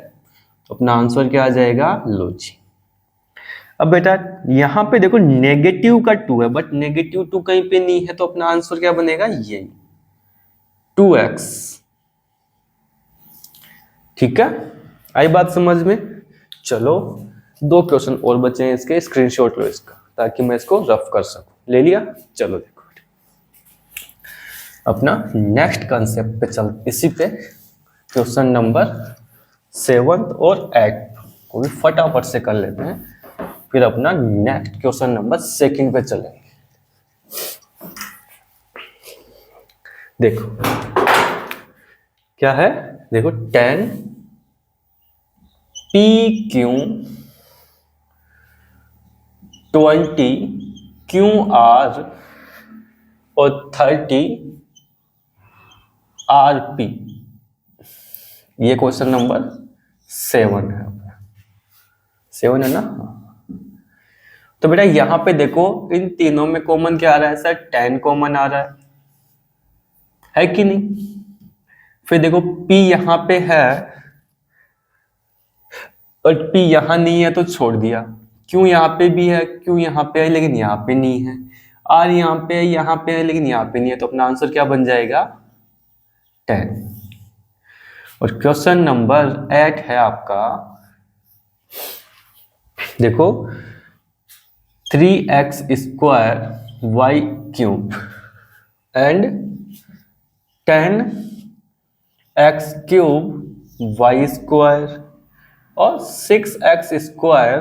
तो अपना आंसर क्या आ जाएगा, लो जी। अब बेटा यहाँ पे देखो नेगेटिव का 2 है, बट नेगेटिव 2 कहीं पे नहीं है, तो अपना आंसर क्या बनेगा, ये 2x। ठीक है, आई बात समझ में। चलो 2 क्वेश्चन और बचे हैं इसके, स्क्रीनशॉट लो इसका ताकि मैं इसको रफ कर सकूं। ले लिया, चलो देखो अपना नेक्स्ट कंसेप्ट पे चल, इसी पे क्वेश्चन नंबर 7 और 8 को भी फटाफट से कर लेते हैं, फिर अपना नेक्स्ट क्वेश्चन नंबर 2 पे चलेंगे। देखो क्या है देखो 10 PQ 20 QR और 30 RP। ये क्वेश्चन नंबर 7 है, 7 है ना। तो बेटा यहां पे देखो इन तीनों में कॉमन क्या आ रहा है सर, 10 कॉमन आ रहा है कि नहीं। फिर देखो P यहां पे है और P यहां नहीं है तो छोड़ दिया। Q यहाँ पे भी है, Q यहाँ पे है लेकिन यहाँ पे नहीं है। R यहाँ पे है लेकिन यहाँ पे नहीं है। तो अपना आंसर क्या बन जाएगा 10। और क्वेश्चन नंबर 8 है आपका, देखो 3x square y cube and 10x cube y square और 6x स्क्वायर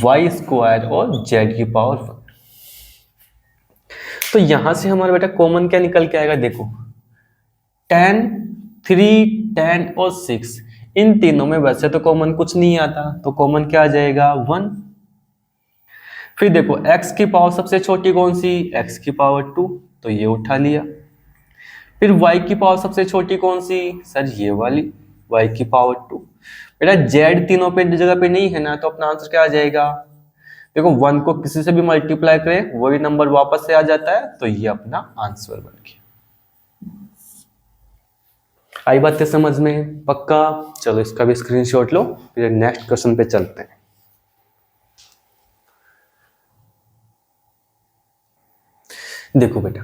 y स्क्वायर और z की पावर 1। तो यहां से हमारा बेटा कॉमन क्या निकल के आएगा, देखो 10, 3, 10 और 6, इन तीनों में वैसे तो कॉमन कुछ नहीं आता, तो कॉमन क्या आ जाएगा 1। फिर देखो x की पावर सबसे छोटी कौन सी, x की पावर 2, तो ये उठा लिया। फिर y की पावर सबसे छोटी कौन सी, सर ये वाली y की पावर 2। बेटा z तीनों पे जगह पे नहीं है ना, तो अपना आंसर क्या आ जाएगा, देखो 1 को किसी से भी मल्टीप्लाई करें वही नंबर वापस से आ जाता है, तो ये अपना आंसर बन गया। आई बात है समझ में पक्का। चलो इसका भी स्क्रीनशॉट लो, फिर नेक्स्ट क्वेश्चन पे चलते हैं। देखो बेटा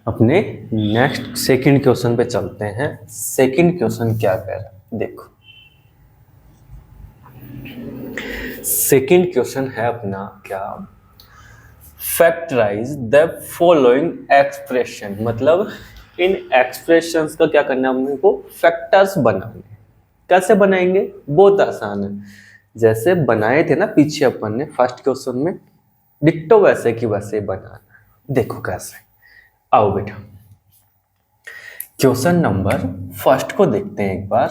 अपने नेक्स्ट सेकंड क्वेश्चन पे चलते हैं। सेकंड क्वेश्चन क्या कह रहा है, देखो सेकंड क्वेश्चन है अपना क्या, फैक्टराइज द फॉलोइंग एक्सप्रेशन, मतलब इन एक्सप्रेशंस का क्या करना है हमने को, फैक्टर्स बनाने। कैसे बनाएंगे, बहुत आसान है, जैसे बनाए थे ना पीछे अपन ने फर्स्ट क्वेश्चन में, डिट्टो वैसे की वैसे बनाना। देखो कैसे, आओ बेटा क्वेश्चन नंबर फर्स्ट को देखते हैं एक बार।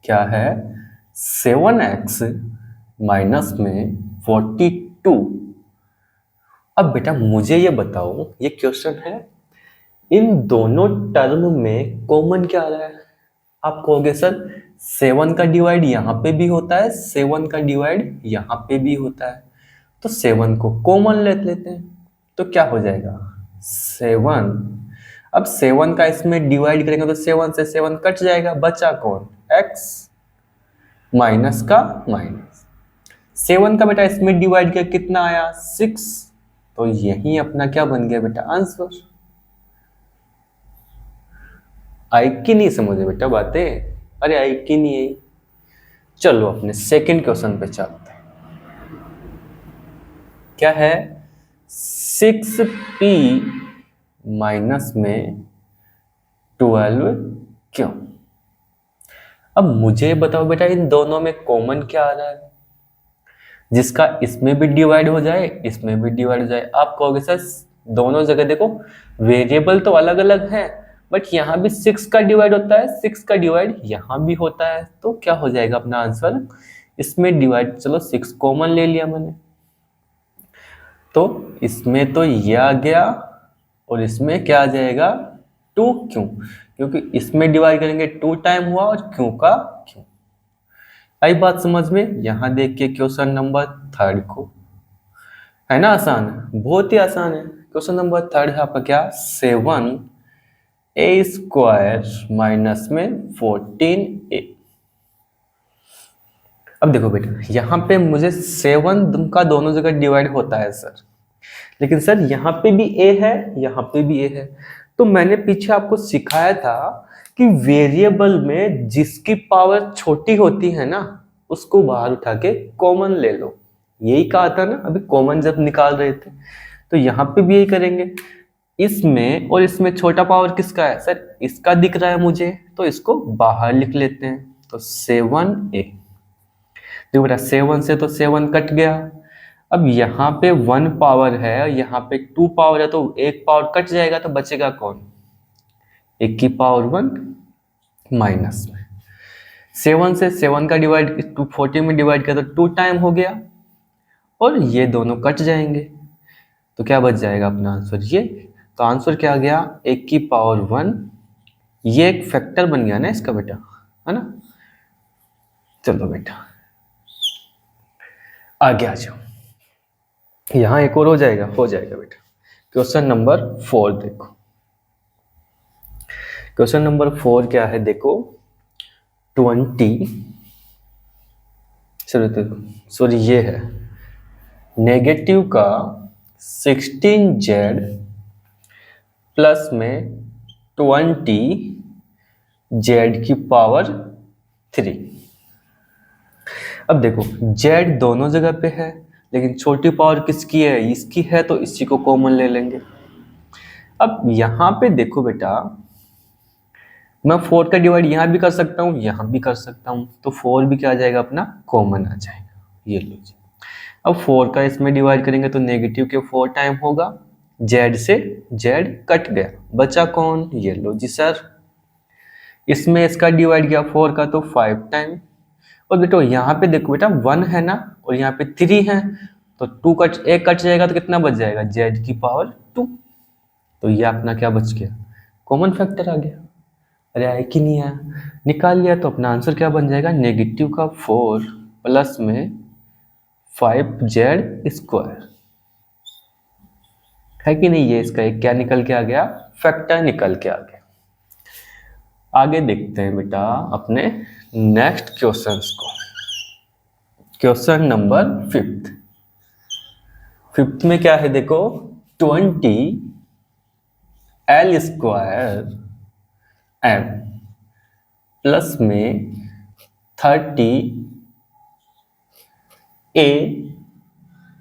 क्या है 7x माइनस में 42। अब बेटा मुझे ये बताओ, ये क्वेश्चन है इन दोनों टर्म में कॉमन क्या आ रहा है। आप कहोगे सर 7 का डिवाइड यहाँ पे भी होता है, 7 का डिवाइड यहाँ पे भी होता है, तो 7 को कॉमन ले लेते हैं, तो क्या हो जाएगा 7। अब 7 का इसमें डिवाइड करेंगे तो 7 से 7 कट जाएगा, बचा कौन x, माइनस का माइनस। 7 का बेटा इसमें डिवाइड किया कितना आया 6, तो यही अपना क्या बन गया बेटा आंसर। आई कि नहीं समझे बेटा बातें, अरे आई कि नहीं आई। चलो अपने सेकंड क्वेश्चन पे चलते हैं। क्या है 6p माइनस में 12 क्यों। अब मुझे बताओ बेटा इन दोनों में कॉमन क्या आ रहा है, जिसका इसमें भी डिवाइड हो जाए इसमें भी डिवाइड हो जाए। आप कहोगे सर दोनों जगह देखो वेरिएबल तो अलग अलग है, बट यहाँ भी 6 का डिवाइड होता है, 6 का डिवाइड यहाँ भी होता है, तो क्या हो जाएगा अपना आंसर, इसमें डिवाइड, चलो 6 कॉमन ले लिया मैंने, तो इसमें तो ये आ गया और इसमें क्या आ जाएगा 2 क्यों, क्योंकि इसमें डिवाइड करेंगे 2 टाइम हुआ और क्यों का क्यों। आई बात समझ में। यहां देख के क्वेश्चन नंबर थर्ड को, है ना आसान है, बहुत ही आसान है। क्वेश्चन नंबर थर्ड है आपका क्या 7a स्क्वायर माइनस में 14a। अब देखो बेटा यहाँ पे मुझे 7 का दोनों जगह डिवाइड होता है सर, लेकिन सर यहाँ पे भी a है यहाँ पे भी a है, तो मैंने पीछे आपको सिखाया था कि वेरिएबल में जिसकी पावर छोटी होती है ना उसको बाहर उठा के कॉमन ले लो, यही कहा था ना अभी कॉमन जब निकाल रहे थे, तो यहाँ पे भी यही करेंगे। इसमें और इसमें छोटा पावर किसका है सर, इसका दिख रहा है मुझे, तो इसको बाहर लिख लेते हैं, तो 7a। देखो बेटा 7 से तो 7 कट गया, अब यहाँ पे 1 पावर है यहाँ पे 2 पावर है, तो 1 पावर कट जाएगा, तो बचेगा कौन एक की पावर 1 माइनस में 7 से 7 का डिवाइड 240 में डिवाइड किया तो 2 टाइम हो गया और ये दोनों कट जाएंगे तो क्या बच जाएगा अपना आंसर ये। तो आंसर क्या आ गया एक की पावर 1, ये एक फैक्टर बन गया ना इसका बेटा, है ना। चलो बेटा आगे आ जाओ, यहां एक और हो जाएगा बेटा। क्वेश्चन नंबर 4 देखो, क्वेश्चन नंबर 4 क्या है देखो 20 सॉरी ये है नेगेटिव का 16z प्लस में 20z की पावर 3। अब देखो z दोनों जगह पे है लेकिन छोटी पावर किसकी है, इसकी है, तो इसी को कॉमन ले लेंगे। अब यहां पे देखो बेटा मैं 4 का डिवाइड यहां भी कर सकता हूं यहां भी कर सकता हूं, तो 4 भी क्या आ जाएगा अपना कॉमन आ जाएगा, ये लो जी। अब 4 का इसमें डिवाइड करेंगे तो नेगेटिव के 4 टाइम होगा, z से z कट गया, बचा कौन, ये लो जी सर। इसमें इसका डिवाइड किया 4 का तो 5 टाइम, और बेटो यहाँ पे देखो बेटा 1 है ना और यहाँ पे 3 है तो 2 कट एक कट जाएगा तो कितना बच जाएगा z की पावर 2। तो ये अपना क्या बच गया कॉमन फैक्टर आ गया। अरे आया कि नहीं आया, निकाल लिया तो अपना आंसर क्या बन जाएगा नेगेटिव का 4 प्लस में 5z स्क्वायर, है कि नहीं। ये इसका एक क्या निकल के आ गया फैक्टर निकल के आ गया। आगे देखते हैं बेटा अपने नेक्स्ट क्वेश्चंस को। क्वेश्चन नंबर 5 में क्या है देखो 20 l स्क्वायर m प्लस में 30 a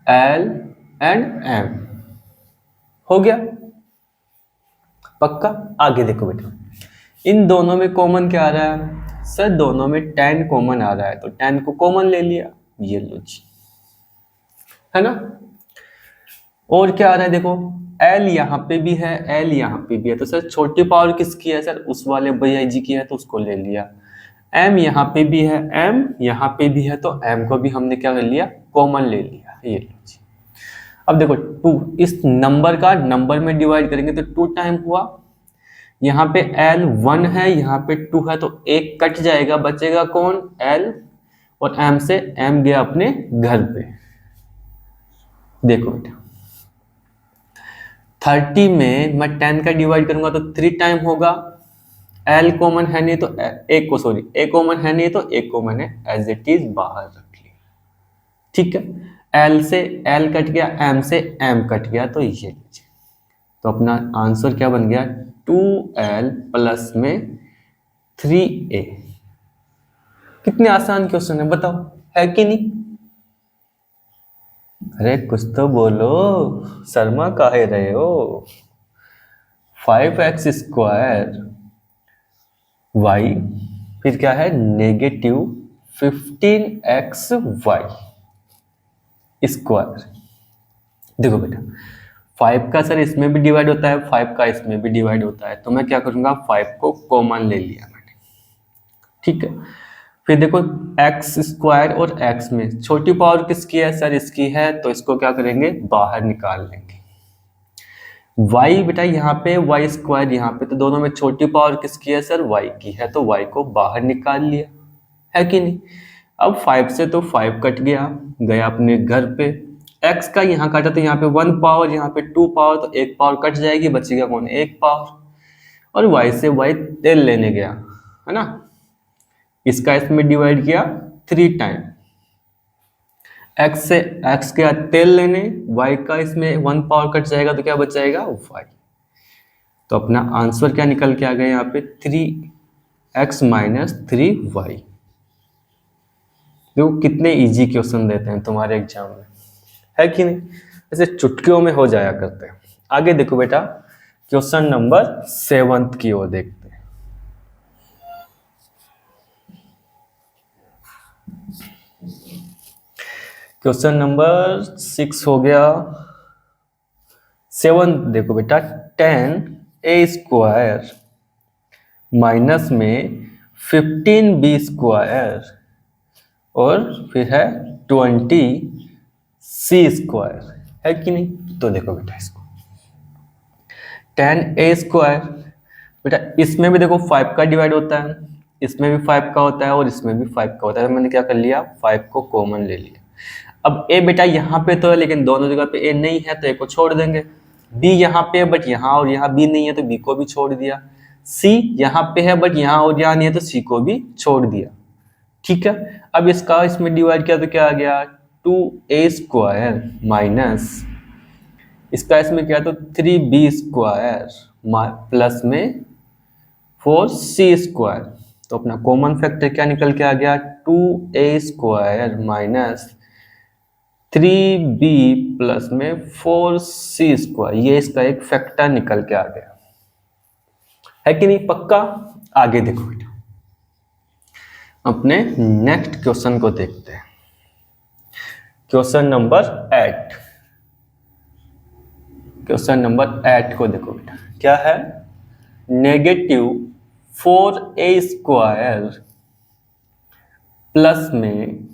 l एंड m हो गया पक्का। आगे देखो बेटा इन दोनों में कॉमन क्या आ रहा है सर, दोनों में 10 कॉमन आ रहा है तो 10 को कॉमन ले लिया, ये लो जी, है ना। और क्या आ रहा है देखो L यहाँ पे भी है L यहाँ पे भी है, तो सर छोटी पावर किसकी है सर, उस वाले भैया जी की है तो उसको ले लिया। M यहाँ पे भी है M यहाँ पे भी है तो M को भी हमने क्या कर लिया कॉमन ले लिया, ये लो जी। अब देखो 2 इस नंबर का नंबर में डिवाइड करेंगे तो 2 टाइम हुआ, यहाँ पे L 1 है यहाँ पे 2 है तो एक कट जाएगा, बचेगा कौन L, और M से M गया अपने घर पे। देखो बेटा 30 में मैं 10 का डिवाइड करूंगा तो 3 टाइम होगा, L कॉमन है नहीं तो A कॉमन है नहीं तो A कॉमन है, एज इट इज बाहर रख लिया, ठीक है। L से L कट गया M से M कट गया तो ये लीजिए, तो अपना आंसर क्या बन गया 2L प्लस में 3A। कितने आसान क्वेश्चन है बताओ, है कि नहीं। अरे कुछ तो बोलो, शर्मा काहे रहे हो। 5x स्क्वायर y फिर क्या है नेगेटिव 15xy स्क्वायर। देखो बेटा 5 का सर इसमें भी डिवाइड होता है 5 का इसमें भी डिवाइड होता है, तो मैं क्या करूंगा 5 को कॉमन ले लिया मैंने, ठीक है। फिर देखो एक्स स्क्वायर और x में छोटी पावर किसकी है सर, इसकी है, तो इसको क्या करेंगे बाहर निकाल लेंगे। y बेटा यहाँ पे y स्क्वायर यहाँ पे, तो दोनों में छोटी पावर किसकी है सर y की है, तो y को बाहर निकाल लिया, है कि नहीं। अब 5 से तो 5 कट गया अपने घर पे, x का यहाँ काटा तो यहाँ पे 1 पावर यहाँ पे 2 पावर, तो 1 पावर कट जाएगी, बचेगा कौन 1 पावर, और y से y तेल लेने गया, है ना। इसका इसमें डिवाइड किया 3 टाइम, x से x के तेल लेने, y का इसमें 1 पावर कट जाएगा तो क्या बच जाएगा y। तो अपना आंसर क्या निकल के आ गया यहाँ पे 3x माइनस 3y। देखो कितने इजी क्वेश्चन देते हैं तुम्हारे एग्जाम में, है कि नहीं, ऐसे चुटकियों में हो जाया करते हैं। आगे देखो बेटा क्वेश्चन नंबर 7 की ओर देखते हैं। क्वेश्चन नंबर 6 हो गया, 7 देखो बेटा 10a स्क्वायर माइनस में 15b² और फिर है 20c² है कि नहीं। तो देखो बेटा इसको 10a², बेटा इसमें भी देखो 5 का डिवाइड होता है, इसमें भी 5 का होता है और इसमें भी 5 का होता है। तो मैंने क्या कर लिया, 5 को कॉमन ले लिया। अब a बेटा यहाँ पे तो है लेकिन दोनों जगह पे a नहीं है तो a को छोड़ देंगे। b यहाँ पे है बट यहाँ और यहाँ b नहीं है तो b को भी छोड़ दिया। c यहाँ पे है बट यहाँ और यहाँ नहीं है तो c को भी छोड़ दिया। ठीक है, अब इसका इसमें डिवाइड किया तो क्या आ गया, 2a² माइनस इसका इसमें क्या, तो 3b² प्लस में 4c²। तो अपना कॉमन फैक्टर क्या निकल के आ गया, 2a² माइनस 3b प्लस में 4c²। ये इसका एक फैक्टर निकल के आ गया, है कि नहीं। पक्का। आगे देखो बेटा, अपने नेक्स्ट क्वेश्चन को देखते हैं। क्वेश्चन नंबर 8, क्वेश्चन नंबर 8 को देखो बेटा, क्या है, -4a² प्लस में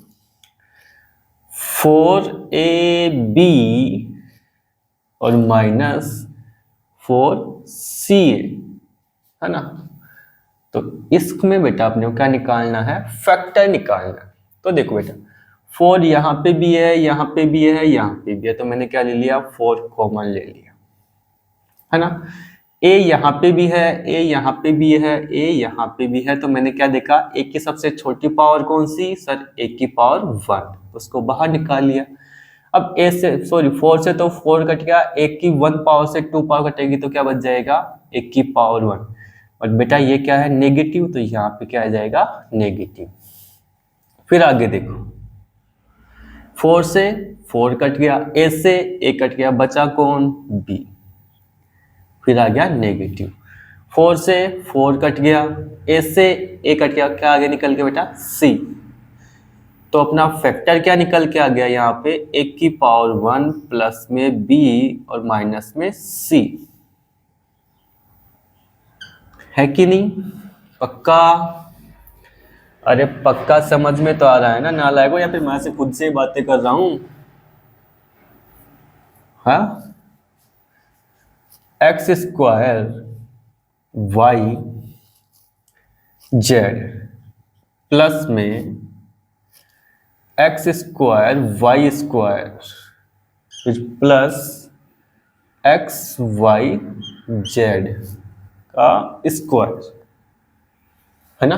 4ab और माइनस 4ca, है ना। तो इसमें बेटा अपने को क्या निकालना है, फैक्टर निकालना है। तो देखो बेटा 4 यहाँ पे भी है, यहाँ पे भी है, यहाँ पे भी है, तो मैंने क्या ले लिया, 4 कॉमन ले लिया, है ना। a यहाँ पे भी है, a यहाँ पे भी है, a यहाँ पे भी है, तो मैंने क्या देखा, a की सबसे छोटी पावर कौन सी, सर a की पावर 1, उसको बाहर निकाल लिया। अब a से सॉरी 4 से तो 4 कट गया, a की 1 पावर से 2 पावर कटेगी तो क्या बच जाएगा, a की पावर 1। और बेटा ये क्या है, नेगेटिव, तो यहाँ पे क्या आ जाएगा, नेगेटिव। फिर आगे देखो, 4 से 4 कट गया, a से a कट गया, बचा कौन, b, फिर आ गया नेगेटिव। 4 से 4 कट गया, a से a कट गया, क्या आगे निकल के बेटा, c। तो अपना फैक्टर क्या निकल के आ गया यहाँ पे, a की पावर 1 प्लस में b और माइनस में c, है कि नहीं। पक्का। अरे पक्का समझ में तो आ रहा है ना नालायको, या फिर मैं से खुद से बातें कर रहा हूं। हाँ, x² y z प्लस में x² y² plus x y z का स्क्वायर, है ना,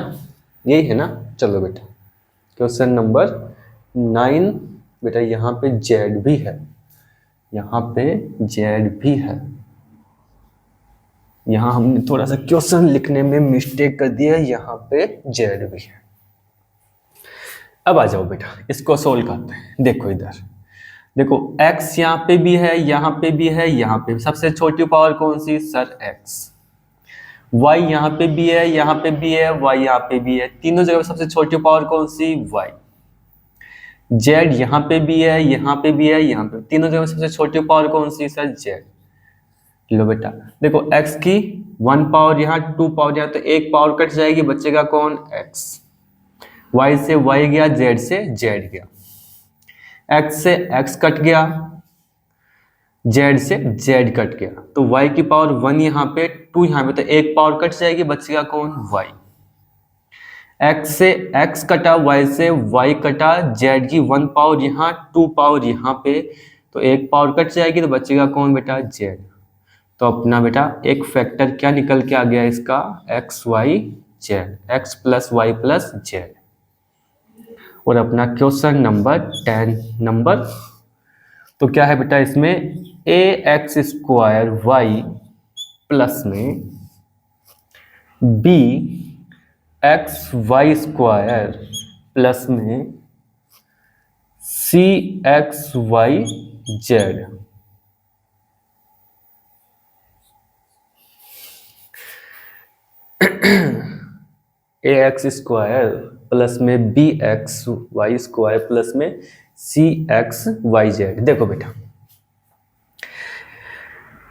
यही है ना। चलो बेटा क्वेश्चन नंबर 9, बेटा यहाँ पे z भी है, यहाँ पे z भी है, यहाँ हमने थोड़ा सा क्वेश्चन लिखने में मिस्टेक कर दिया, यहाँ पे z भी है। अब आ जाओ बेटा इसको सोल्व करते हैं। देखो इधर देखो, x यहाँ पे भी है, यहाँ पे भी है, यहाँ पे सबसे छोटी पावर कौन सी, सर x। y यहाँ पे भी है, यहाँ पे भी है, y यहाँ पे भी है, तीनों जगह सबसे छोटी पावर कौन सी, y। z यहाँ पे भी है, यहाँ पे भी है, यहाँ पे, तीनों जगह सबसे छोटी पावर कौन सी, सर z। लो बेटा देखो, x की 1 पावर यहाँ, 2 पावर यहाँ, तो एक पावर कट जाएगी, बचेगा कौन, x। y से y गया, z से z गया, x से x कट गया, z से z कट गया, तो y की पावर 1 यहाँ पे, 2 यहाँ पे, तो एक पावर कट जाएगी, बचेगा कौन, y। x से x कटा, y से y कटा, z की 1 पावर यहाँ, 2 पावर यहाँ पे, तो एक पावर कट जाएगी, तो बचेगा कौन बेटा, z। तो अपना बेटा एक फैक्टर क्या निकल के आ गया इसका, x y z, x plus y plus z। और अपना क्वेश्चन नंबर 10 नंबर, तो क्या है बेटा इसमें, ax² y प्लस में b x² प्लस में c x y z। ax² plus में bxy² प्लस में cxyz। देखो बेटा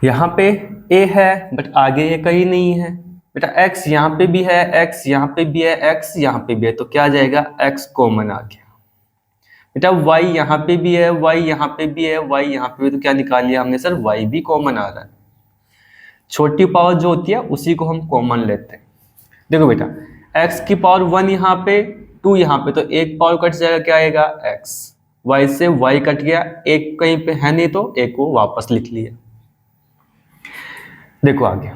यहाँ पे a है बट आगे a कहीं नहीं है बेटा x यहाँ पे भी है, x यहाँ पे भी है, x यहाँ पे भी है, तो क्या आ जाएगा, x कॉमन आ गया। बेटा y यहाँ पे भी है, y यहाँ पे भी है, y यहाँ पे भी, तो क्या निकाल लिया हमने सर, y भी कॉमन आ रहा है। छोटी पावर जो होती है उसी को हम कॉमन लेते हैं। देखो बेटा x की पावर 1 यहाँ पे, 2 यहाँ पे, तो एक पावर कट जाएगा, क्या आएगा x, y से y कट गया, एक कहीं पे है नहीं तो एक को वापस लिख लिया। देखो आगे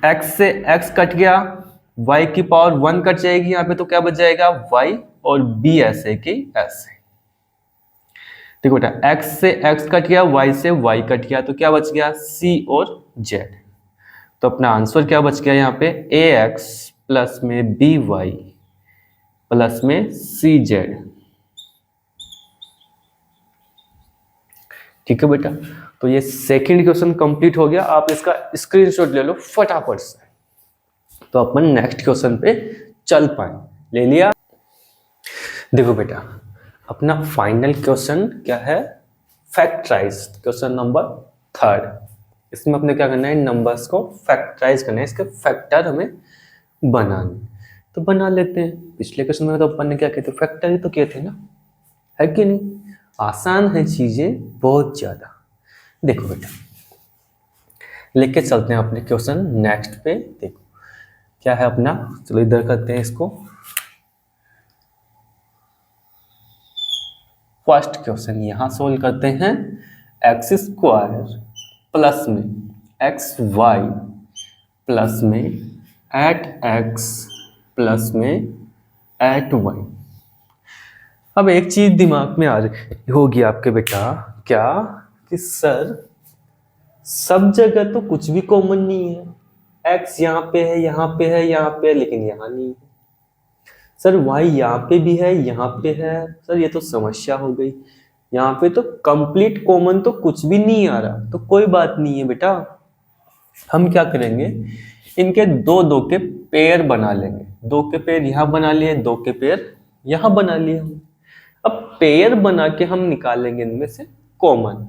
x से x कट गया, y की पावर 1 कट जाएगी यहाँ पे, तो क्या बच जाएगा y और b ऐसे की ऐसे। देखो बेटा x से x कट गया, y से y कट गया, तो क्या बच गया c और z। तो अपना आंसर क्या बच गया यहाँ पे, ax प्लस में by प्लस में cz। ठीक है बेटा, तो ये सेकंड क्वेश्चन कंप्लीट हो गया। आप इसका स्क्रीनशॉट ले लो फटाफट से, तो अपन नेक्स्ट क्वेश्चन पे चल पाए। ले लिया। देखो बेटा अपना फाइनल क्वेश्चन क्या है, फैक्टराइज, क्वेश्चन नंबर 3। इसमें अपने क्या करना है, नंबर्स को फैक्टराइज करना है, इसके फैक्टर हमें बनाने, तो बना लेते हैं। पिछले क्वेश्चन में तो अपन ने क्या कहते, फैक्टर ही तो किए थे ना, है कि नहीं। आसान है चीजें बहुत ज्यादा। देखो बेटा लेके चलते हैं अपने क्वेश्चन नेक्स्ट पे। देखो क्या है अपना, चलो इधर करते हैं इसको। फर्स्ट क्वेश्चन यहां सोल्व करते हैं, एक्स स्क्वायर प्लस में एक्स वाई प्लस में एट एक्स प्लस में एट वाई। अब एक चीज दिमाग में आ रही होगी आपके बेटा, क्या कि सर सब जगह तो कुछ भी कॉमन नहीं है, x यहाँ पे है, यहाँ पे है, यहाँ पे है, लेकिन यहाँ नहीं है। सर y यहाँ पे भी है, यहाँ पे है, सर ये तो समस्या हो गई। यहाँ पे तो कंप्लीट कॉमन तो कुछ भी नहीं आ रहा, तो कोई बात नहीं है बेटा, हम क्या करेंगे, इनके दो दो के पेयर बना लेंगे। दो के पेयर यहाँ बना लिए, दो के पेयर यहाँ बना लिए हम। अब पेयर बना के हम निकालेंगे इनमें से कॉमन,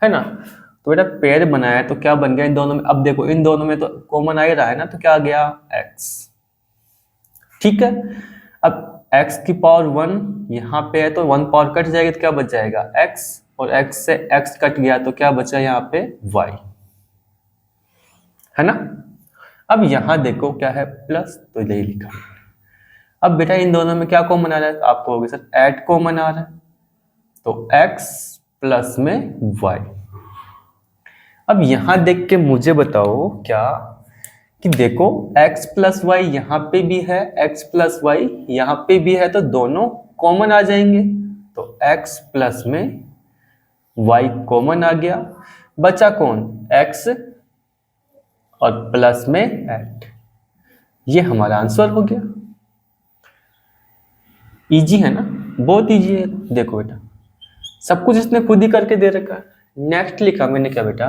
है ना। तो बेटा पेयर बनाया तो क्या बन गया इन दोनों में, अब देखो इन दोनों में तो कॉमन आ ही रहा है ना, तो क्या आ गया x। ठीक है, अब x की पावर 1 यहाँ पे है, तो 1 पावर कट जाएगी, तो क्या बच जाएगा x, और x से x कट गया, तो क्या बचा यहाँ पे y, है ना। अब यहाँ देखो क्या है प्लस, तो यही लिखा। अब बेटा इन दोनों में क्या कॉमन आ रहा है, आपको होगी सर एट कॉमन आ रहा है, तो x प्लस में y। अब यहां देख के मुझे बताओ क्या, कि देखो x प्लस वाई यहाँ पे भी है, x प्लस वाई यहाँ पे भी है, तो दोनों कॉमन आ जाएंगे। तो x प्लस में y कॉमन आ गया, बचा कौन x और प्लस में एट। ये हमारा आंसर हो गया। इजी है ना, बहुत इजी है। देखो बेटा सब कुछ इसने खुद ही करके दे रखा है। नेक्स्ट लिखा मैंने क्या बेटा,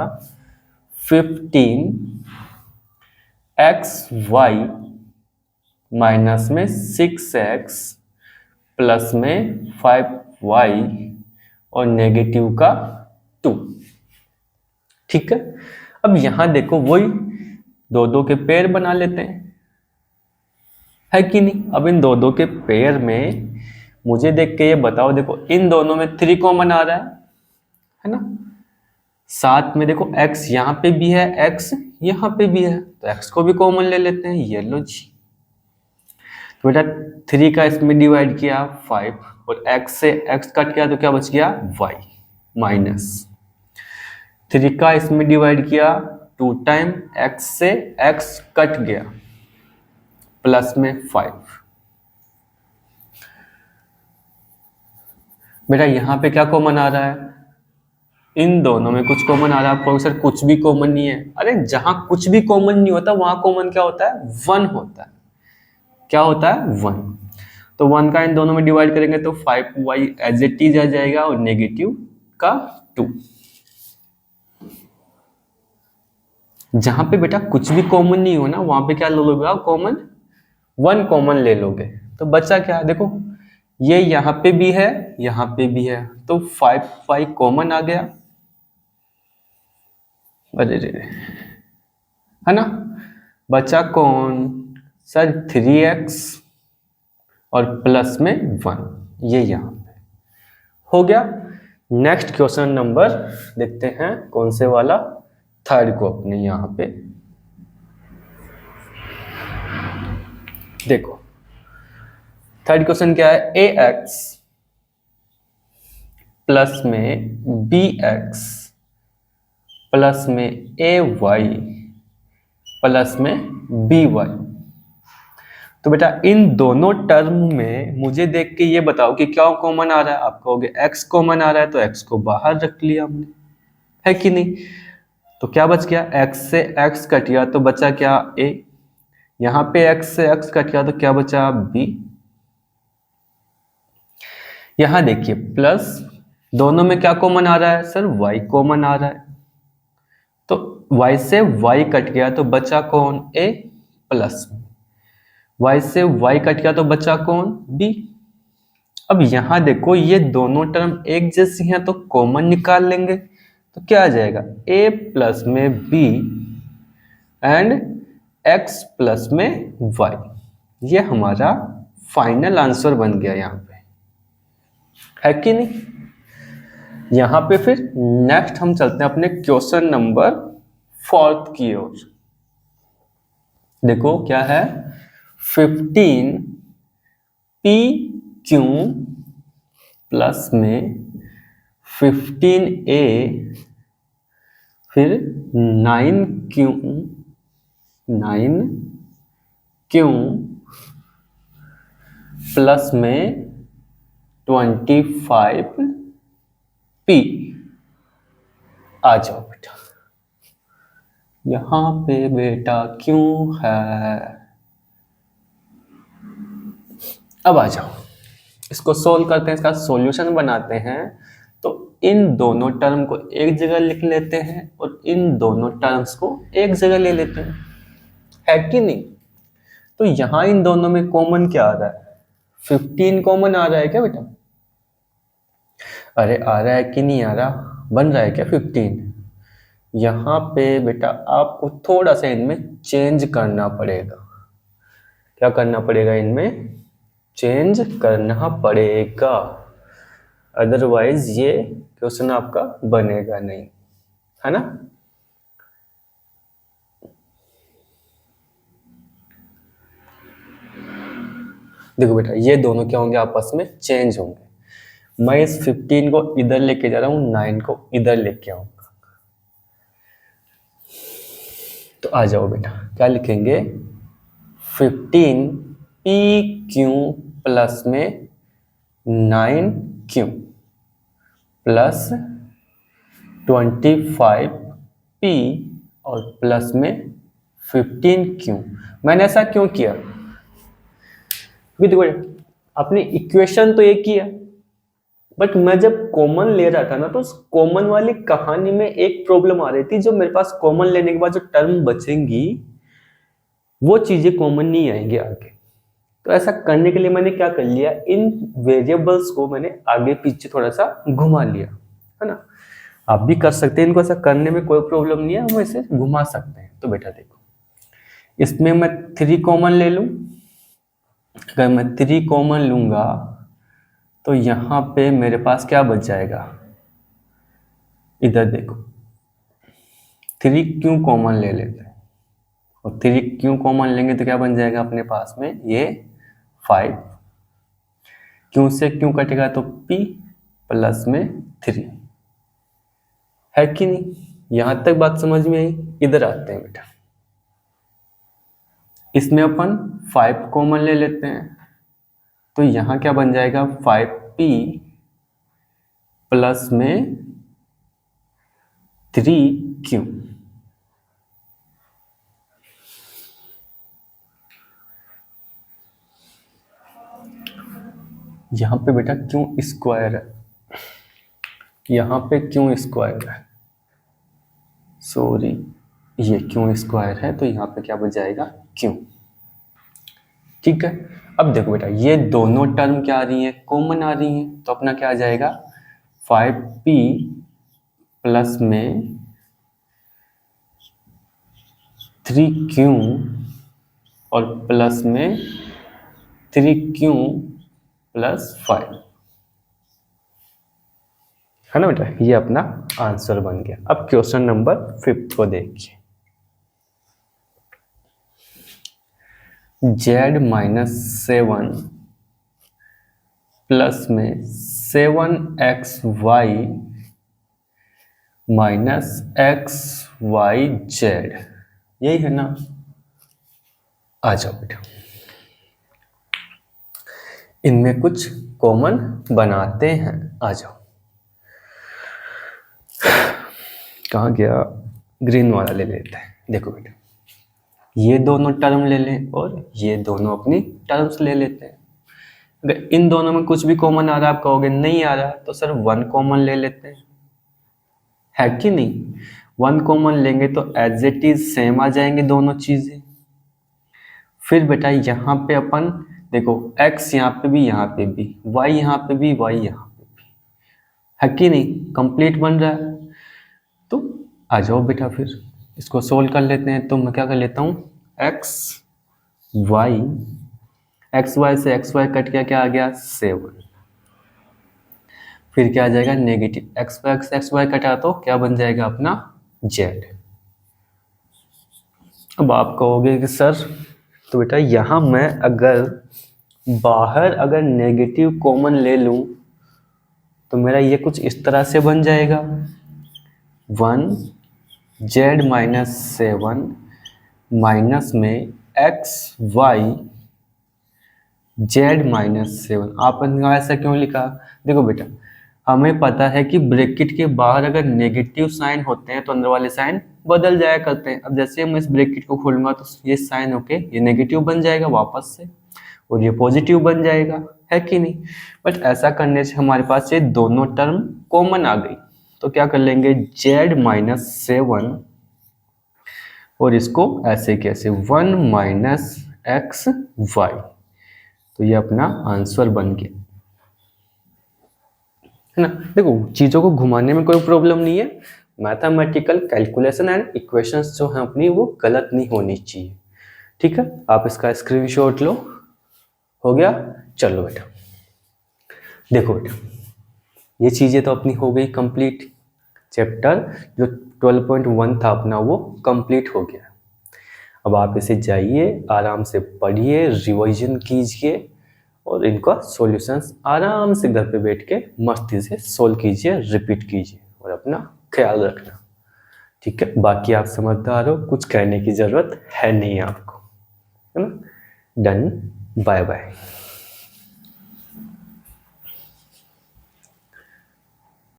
15 एक्स वाई माइनस में 6x प्लस में 5y और नेगेटिव का 2। ठीक है, अब यहां देखो वही दो दो के पेयर बना लेते हैं, है कि नहीं। अब इन दो दो के पेयर में मुझे देख के ये बताओ, देखो इन दोनों में 3 कॉमन आ रहा है ना। साथ में देखो x यहाँ पे भी है, x यहाँ पे भी है, तो x को भी कॉमन ले लेते हैं, ये लो जी। तो बेटा 3 का इसमें डिवाइड किया 5, और x से x कट गया, तो क्या बच गया y माइनस 3 का इसमें डिवाइड किया 2 टाइम, x से x कट गया प्लस में 5। बेटा यहाँ पे क्या कॉमन आ रहा है, इन दोनों में कुछ कॉमन आ रहा है। आपको सर कुछ भी कॉमन नहीं है, अरे जहां कुछ भी कॉमन नहीं होता वहां कॉमन क्या होता है, 1 होता है। क्या होता है 1। तो 1 का इन दोनों में डिवाइड करेंगे तो 5y एज इट इज आ जाएगा, और नेगेटिव का 2। जहां पे बेटा कुछ भी कॉमन नहीं हो ना, वहां पे क्या ले लोगे आप कॉमन, 1 कॉमन ले लोगे। तो बचा क्या, देखो ये यहाँ पे भी है, यहाँ पे भी है, तो 5y कॉमन आ गया, अरे रे, है ना। बचा कौन सर 3x और प्लस में 1, ये यहाँ पे हो गया। नेक्स्ट क्वेश्चन नंबर देखते हैं कौन से वाला, थर्ड को अपने यहाँ पे देखो। थर्ड क्वेश्चन क्या है, ax प्लस में bx प्लस में ay प्लस में by। तो बेटा इन दोनों टर्म में मुझे देख के ये बताओ कि क्या कॉमन आ रहा है। आप कहोगे x कॉमन आ रहा है, तो x को बाहर रख लिया हमने, है कि नहीं। तो क्या बच गया, x से x कट गया तो बचा क्या a, यहाँ पे x से x कट गया तो क्या बचा b। यहाँ देखिए प्लस दोनों में क्या कॉमन आ रहा है सर, y कॉमन आ रहा है, तो y से y कट गया तो बचा कौन a प्लस में, y से y कट गया तो बचा कौन b। अब यहां देखो ये दोनों टर्म एक जैसी हैं तो कॉमन निकाल लेंगे, तो क्या आ जाएगा a प्लस में b एंड x प्लस में y। ये हमारा फाइनल आंसर बन गया यहाँ पे, है कि नहीं। यहाँ पे फिर नेक्स्ट हम चलते हैं अपने क्वेश्चन नंबर 4 की ओर। देखो क्या है, 15 PQ प्लस में 15A फिर 9Q प्लस में 25P। आ जाओ बेटा, यहाँ पे बेटा क्यों है, अब आ जाओ इसको सोल्व करते हैं, इसका सॉल्यूशन बनाते हैं। तो इन दोनों टर्म को एक जगह लिख लेते हैं और इन दोनों टर्म्स को एक जगह ले लेते हैं, है कि नहीं। तो यहाँ इन दोनों में कॉमन क्या आ रहा है, 15 कॉमन आ रहा है क्या बेटा, अरे आ रहा है कि नहीं आ रहा, बन रहा है क्या 15। यहाँ पे बेटा आपको थोड़ा सा इनमें चेंज करना पड़ेगा, क्या करना पड़ेगा, इनमें चेंज करना पड़ेगा, अदरवाइज ये क्वेश्चन आपका बनेगा नहीं, है ना। देखो बेटा ये दोनों क्या होंगे, आपस में चेंज होंगे। मैं इस 15 को इधर लेके जा रहा हूँ, 9 को इधर लेके आऊंगा। तो आ जाओ बेटा, क्या लिखेंगे, 15 PQ प्लस में 9Q प्लस 25P और प्लस में 15Q। मैंने ऐसा क्यों किया, देखो अपनी इक्वेशन तो एक ही है, बट मैं जब कॉमन ले रहा था ना, तो उस कॉमन वाली कहानी में एक प्रॉब्लम आ रही थी, जो मेरे पास कॉमन लेने के बाद जो टर्म बचेंगी वो चीजें कॉमन नहीं आएंगी आगे। तो ऐसा करने के लिए मैंने क्या कर लिया, इन वेरिएबल्स को मैंने आगे पीछे थोड़ा सा घुमा लिया, है ना। आप भी कर सकते हैं, इनको ऐसा करने में कोई प्रॉब्लम नहीं है, हम इसे घुमा सकते हैं। तो बेटा देखो, इसमें मैं 3 कॉमन ले लूं, अगर मैं 3 कॉमन लूंगा तो यहाँ पे मेरे पास क्या बच जाएगा, इधर देखो 3Q कॉमन ले लेते हैं, और 3Q कॉमन लेंगे तो क्या बन जाएगा अपने पास में, ये 5, Q से Q कटेगा तो P प्लस में 3, है कि नहीं। यहां तक बात समझ में आई। इधर आते हैं बेटा, इसमें अपन 5 कॉमन ले लेते हैं, तो यहां क्या बन जाएगा, 5P प्लस में 3Q। यहां पे बेटा क्यों स्क्वायर है, यहाँ पे क्यों स्क्वायर है, सॉरी ये क्यों स्क्वायर है, तो यहाँ पे क्या बच जाएगा क्यों। ठीक है, अब देखो बेटा ये दोनों टर्म क्या आ रही है, कॉमन आ रही हैं, तो अपना क्या आ जाएगा 5P प्लस में 3Q और प्लस में 3q प्लस 5, है ना बेटा। ये अपना आंसर बन गया। अब क्वेश्चन नंबर 5 को देखिए। z-7 प्लस में 7xy माइनस xyz, यही है ना। आ जाओ बेटा, इनमें कुछ कॉमन बनाते हैं। आ जाओ, कहाँ गया, ग्रीन वाला ले लेते हैं। देखो बेटा, ये दोनों टर्म ले लें और ये दोनों अपनी टर्म्स ले लेते हैं। अगर इन दोनों में कुछ भी कॉमन आ रहा है, आप कहोगे नहीं आ रहा, तो सर 1 कॉमन ले लेते हैं, है कि नहीं। 1 कॉमन लेंगे तो एज इट इज सेम आ जाएंगे दोनों चीजें। फिर बेटा यहाँ पे अपन देखो, x यहाँ पे भी, यहाँ पे भी, y यहाँ पे भी, y यहाँ पे भी, है कि नहीं, कंप्लीट बन रहा है। तो आ जाओ बेटा, फिर इसको सोल्व कर लेते हैं। तो मैं क्या कर लेता हूँ, एक्स वाई से एक्स वाई कट गया, क्या आ गया 7। फिर क्या आ जाएगा, नेगेटिव एक्स वाई कटा तो क्या बन जाएगा अपना जेड। अब आप कहोगे कि सर, तो बेटा यहाँ मैं अगर बाहर अगर नेगेटिव कॉमन ले लूँ तो मेरा ये कुछ इस तरह से बन जाएगा, 1z माइनस 7 माइनस में एक्स वाई z माइनस 7। आपने ऐसा क्यों लिखा, देखो बेटा हमें पता है कि ब्रैकेट के बाहर अगर नेगेटिव साइन होते हैं तो अंदर वाले साइन बदल जाया करते हैं। अब जैसे मैं इस ब्रैकेट को खोलूंगा तो ये साइन होके ये नेगेटिव बन जाएगा वापस से, और ये पॉजिटिव बन जाएगा, है कि नहीं। बट ऐसा करने से हमारे पास ये दोनों टर्म कॉमन आ गई, तो क्या कर लेंगे, z माइनस 7 और इसको ऐसे कैसे 1 माइनस एक्स वाई, तो ये अपना आंसर बन गया, है ना। देखो चीज़ों को घुमाने में कोई प्रॉब्लम नहीं है। मैथमेटिकल कैलकुलेशन एंड इक्वेशंस जो हैं अपनी, वो गलत नहीं होनी चाहिए, ठीक है। आप इसका स्क्रीनशॉट लो, हो गया। चलो बेटा देखो बेटा, ये चीज़ें तो अपनी हो गई कंप्लीट। चैप्टर जो 12.1 था अपना वो कंप्लीट हो गया। अब आप इसे जाइए, आराम से पढ़िए, रिवीजन कीजिए और इनका सॉल्यूशंस आराम से घर पे बैठ के मस्ती से सोल्व कीजिए, रिपीट कीजिए और अपना ख्याल रखना, ठीक है। बाकी आप समझदार हो, कुछ कहने की ज़रूरत है नहीं आपको, है ना। Done, bye bye.